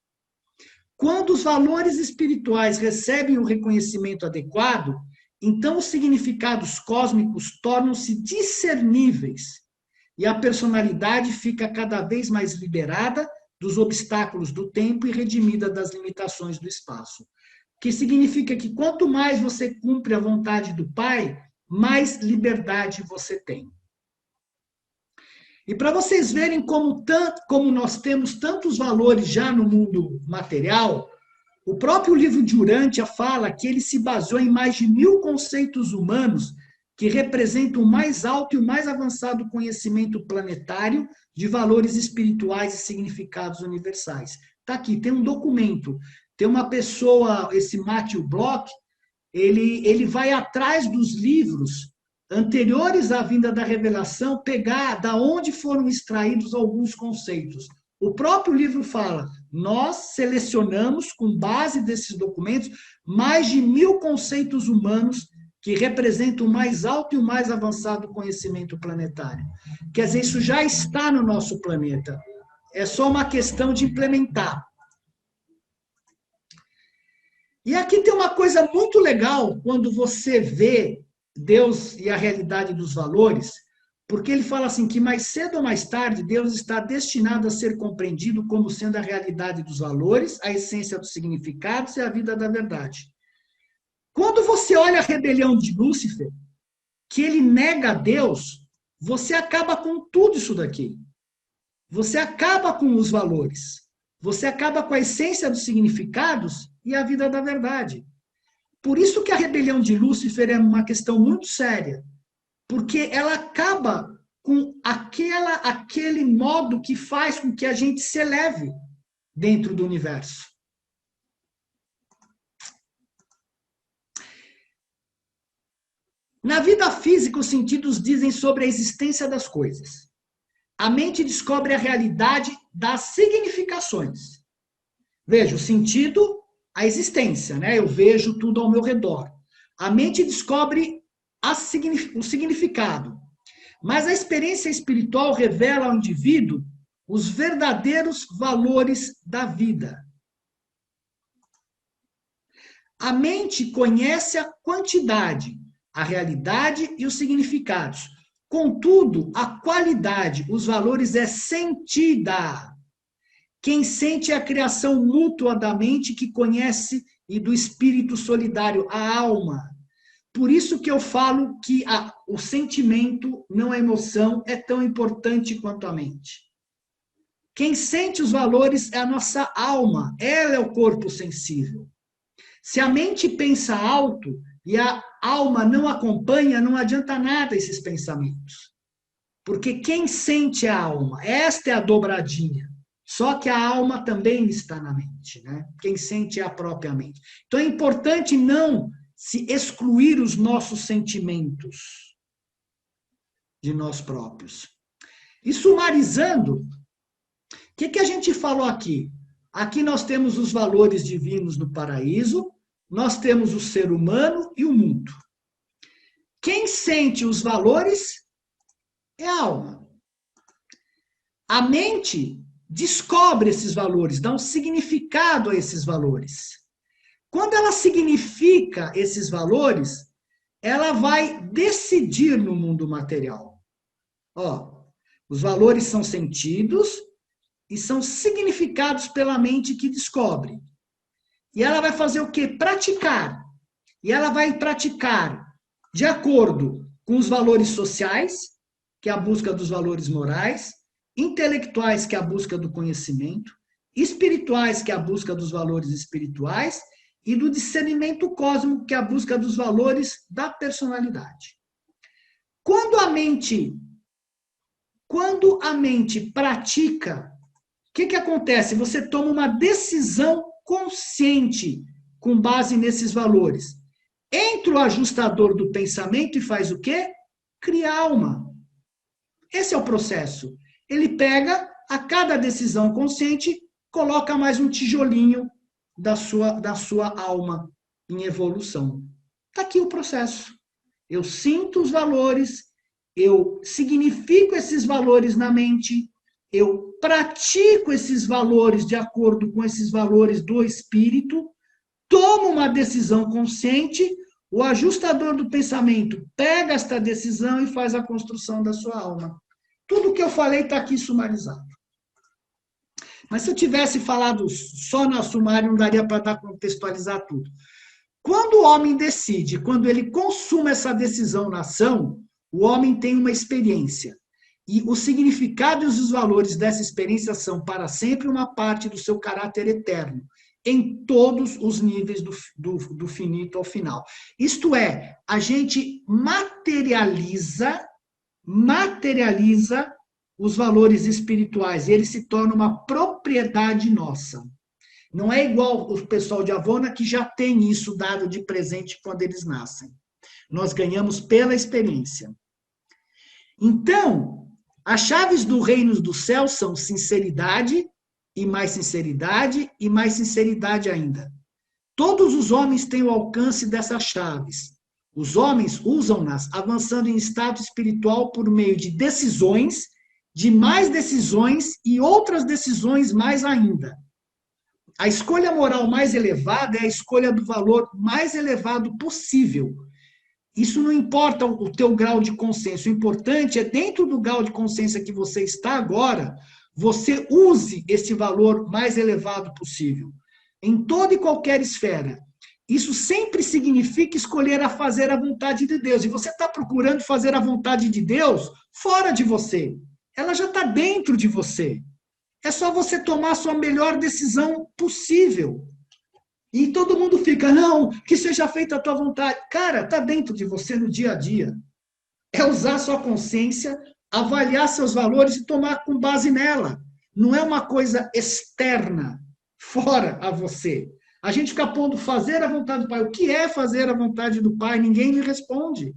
Quando os valores espirituais recebem o reconhecimento adequado, então os significados cósmicos tornam-se discerníveis e a personalidade fica cada vez mais liberada dos obstáculos do tempo e redimida das limitações do espaço. Que significa que quanto mais você cumpre a vontade do Pai, mais liberdade você tem. E para vocês verem como nós temos tantos valores já no mundo material, o próprio livro de Urântia fala que ele se baseou em mais de 1000 conceitos humanos que representam o mais alto e o mais avançado conhecimento planetário de valores espirituais e significados universais. Está aqui, tem um documento, tem uma pessoa, esse Matthew Bloch, ele vai atrás dos livros anteriores à vinda da revelação, pegar da onde foram extraídos alguns conceitos. O próprio livro fala, nós selecionamos, com base desses documentos, mais de 1000 conceitos humanos que representam o mais alto e o mais avançado conhecimento planetário. Quer dizer, isso já está no nosso planeta. É só uma questão de implementar. E aqui tem uma coisa muito legal, quando você vê Deus e a realidade dos valores, porque ele fala assim, que mais cedo ou mais tarde, Deus está destinado a ser compreendido como sendo a realidade dos valores, a essência dos significados e a vida da verdade. Quando você olha a rebelião de Lúcifer, que ele nega a Deus, você acaba com tudo isso daqui. Você acaba com os valores. Você acaba com a essência dos significados e a vida da verdade. Por isso que a rebelião de Lúcifer é uma questão muito séria. Porque ela acaba com aquele modo que faz com que a gente se eleve dentro do universo. Na vida física, os sentidos dizem sobre a existência das coisas. A mente descobre a realidade das significações. Veja, o sentido, a existência, né? Eu vejo tudo ao meu redor. A mente descobre o significado, mas a experiência espiritual revela ao indivíduo os verdadeiros valores da vida. A mente conhece a quantidade, a realidade e os significados. Contudo, a qualidade, os valores é sentida. Quem sente é a criação mútua da mente que conhece e do espírito solidário, a alma. Por isso que eu falo que o sentimento, não a emoção, é tão importante quanto a mente. Quem sente os valores é a nossa alma, ela é o corpo sensível. Se a mente pensa alto e a alma não acompanha, não adianta nada esses pensamentos. Porque quem sente é a alma, esta é a dobradinha. Só que a alma também está na mente, né? Quem sente é a própria mente. Então é importante não se excluir os nossos sentimentos de nós próprios. E sumarizando, o que a gente falou aqui? Aqui nós temos os valores divinos no paraíso, nós temos o ser humano e o mundo. Quem sente os valores é a alma. A mente descobre esses valores, dá um significado a esses valores. Quando ela significa esses valores, ela vai decidir no mundo material. Ó, os valores são sentidos e são significados pela mente que descobre. E ela vai fazer o quê? Praticar. E ela vai praticar de acordo com os valores sociais, que é a busca dos valores morais, intelectuais, que é a busca do conhecimento, espirituais, que é a busca dos valores espirituais, e do discernimento cósmico, que é a busca dos valores da personalidade. Quando a mente pratica, o que acontece? Você toma uma decisão consciente com base nesses valores. Entra o ajustador do pensamento e faz o quê? Cria alma. Esse é o processo. Ele pega, a cada decisão consciente, coloca mais um tijolinho da sua alma em evolução. Está aqui o processo. Eu sinto os valores, eu significo esses valores na mente, eu pratico esses valores de acordo com esses valores do espírito, tomo uma decisão consciente, o ajustador do pensamento pega esta decisão e faz a construção da sua alma. Tudo o que eu falei está aqui sumarizado. Mas se eu tivesse falado só na sumário, não daria para contextualizar tudo. Quando o homem decide, quando ele consuma essa decisão na ação, o homem tem uma experiência. E o significado e os valores dessa experiência são para sempre uma parte do seu caráter eterno, em todos os níveis do finito ao final. Isto é, a gente materializa os valores espirituais, e ele se torna uma propriedade nossa. Não é igual o pessoal de Avona, que já tem isso dado de presente quando eles nascem. Nós ganhamos pela experiência. Então, as chaves do reino do céu são sinceridade, e mais sinceridade, e mais sinceridade ainda. Todos os homens têm o alcance dessas chaves. Os homens usam-nas avançando em estado espiritual por meio de decisões, de mais decisões e outras decisões mais ainda. A escolha moral mais elevada é a escolha do valor mais elevado possível. Isso não importa o teu grau de consciência, o importante é, dentro do grau de consciência que você está agora, você use esse valor mais elevado possível, em toda e qualquer esfera. Isso sempre significa escolher a fazer a vontade de Deus. E você está procurando fazer a vontade de Deus fora de você. Ela já está dentro de você. É só você tomar a sua melhor decisão possível. E todo mundo fica, não, que seja feita a tua vontade. Cara, está dentro de você no dia a dia. É usar a sua consciência, avaliar seus valores e tomar com base nela. Não é uma coisa externa, fora a você. A gente fica pondo fazer a vontade do Pai. O que é fazer a vontade do Pai? Ninguém me responde.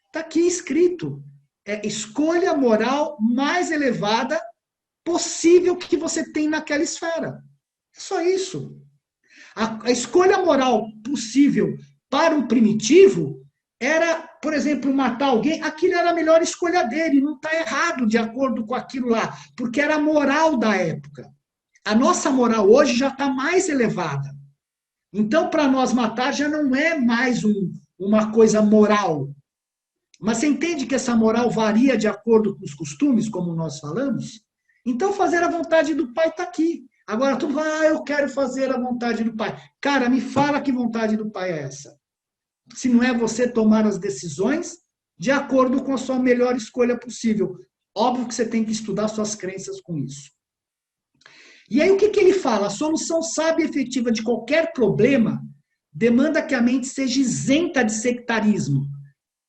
Está aqui escrito. É escolha moral mais elevada possível que você tem naquela esfera. É só isso. A escolha moral possível para um primitivo, era, por exemplo, matar alguém, aquilo era a melhor escolha dele, não está errado de acordo com aquilo lá, porque era a moral da época. A nossa moral hoje já está mais elevada. Então, para nós matar já não é mais uma coisa moral. Mas você entende que essa moral varia de acordo com os costumes, como nós falamos? Então, fazer a vontade do Pai está aqui. Agora, tu vai, eu quero fazer a vontade do Pai. Cara, me fala que vontade do Pai é essa. Se não é você tomar as decisões de acordo com a sua melhor escolha possível. Óbvio que você tem que estudar suas crenças com isso. E aí o que ele fala? A solução sábia e efetiva de qualquer problema demanda que a mente seja isenta de sectarismo.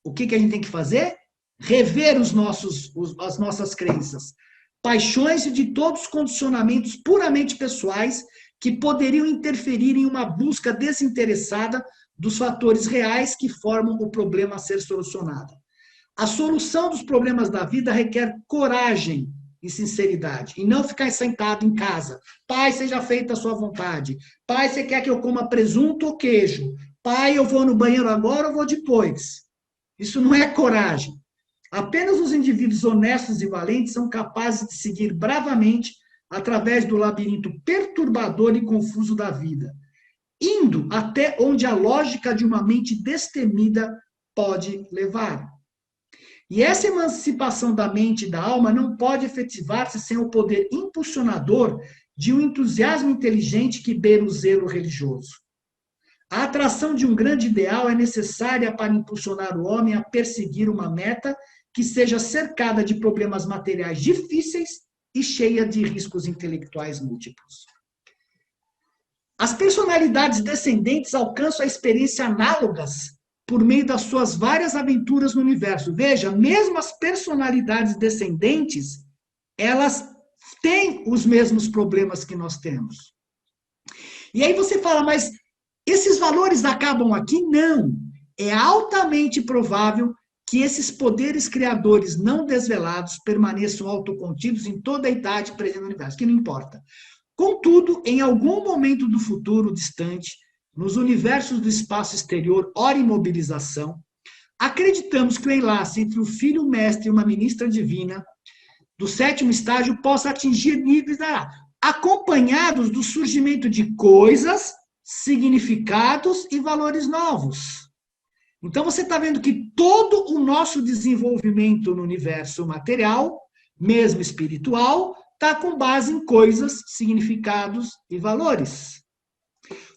O que a gente tem que fazer? Rever as nossas crenças, paixões e de todos os condicionamentos puramente pessoais que poderiam interferir em uma busca desinteressada dos fatores reais que formam o problema a ser solucionado. A solução dos problemas da vida requer coragem e sinceridade, e não ficar sentado em casa. Pai, seja feita a sua vontade. Pai, você quer que eu coma presunto ou queijo? Pai, eu vou no banheiro agora ou vou depois? Isso não é coragem. Apenas os indivíduos honestos e valentes são capazes de seguir bravamente através do labirinto perturbador e confuso da vida, indo até onde a lógica de uma mente destemida pode levar. E essa emancipação da mente e da alma não pode efetivar-se sem o poder impulsionador de um entusiasmo inteligente que beira o zelo religioso. A atração de um grande ideal é necessária para impulsionar o homem a perseguir uma meta que seja cercada de problemas materiais difíceis e cheia de riscos intelectuais múltiplos. As personalidades descendentes alcançam a experiência análogas por meio das suas várias aventuras no universo. Veja, mesmo as personalidades descendentes, elas têm os mesmos problemas que nós temos. E aí você fala, mas esses valores acabam aqui? Não. É altamente provável que esses poderes criadores não desvelados permaneçam autocontidos em toda a idade presente no universo, que não importa. Contudo, em algum momento do futuro distante, nos universos do espaço exterior, ora em mobilização, acreditamos que o enlace entre o filho mestre e uma ministra divina do 7º estágio possa atingir níveis acompanhados do surgimento de coisas, significados e valores novos. Então você está vendo que todo o nosso desenvolvimento no universo material, mesmo espiritual, está com base em coisas, significados e valores.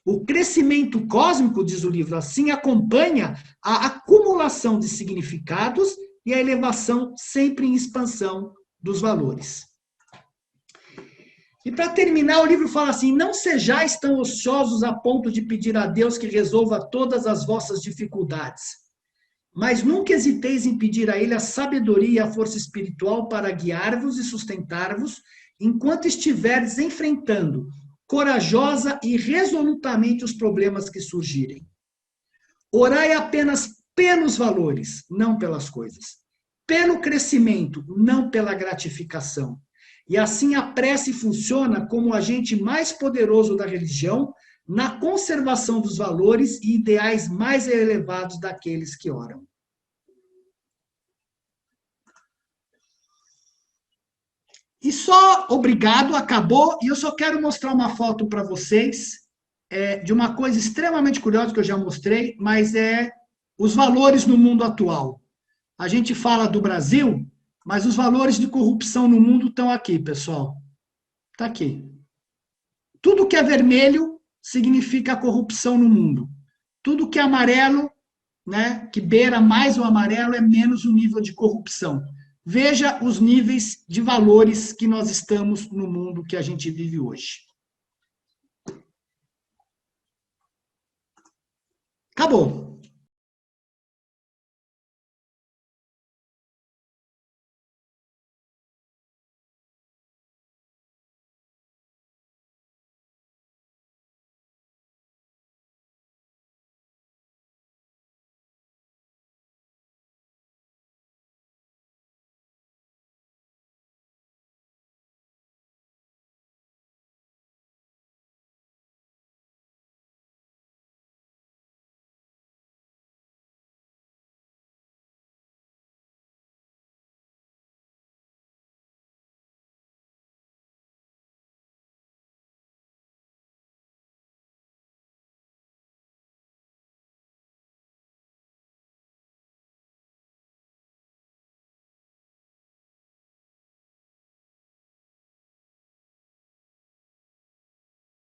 O crescimento cósmico, diz o livro assim, acompanha a acumulação de significados e a elevação sempre em expansão dos valores. E para terminar, o livro fala assim, não sejais tão ociosos a ponto de pedir a Deus que resolva todas as vossas dificuldades, mas nunca hesiteis em pedir a Ele a sabedoria e a força espiritual para guiar-vos e sustentar-vos enquanto estiverdes enfrentando corajosa e resolutamente os problemas que surgirem. Orai apenas pelos valores, não pelas coisas. Pelo crescimento, não pela gratificação. E assim a prece funciona como o agente mais poderoso da religião na conservação dos valores e ideais mais elevados daqueles que oram. E só, obrigado, acabou. E eu só quero mostrar uma foto para vocês de uma coisa extremamente curiosa que eu já mostrei, mas é os valores no mundo atual. A gente fala do Brasil, mas os valores de corrupção no mundo estão aqui, pessoal. Está aqui. Tudo que é vermelho significa corrupção no mundo. Tudo que é amarelo, né, que beira mais o amarelo, é menos o nível de corrupção. Veja os níveis de valores que nós estamos no mundo que a gente vive hoje. Acabou.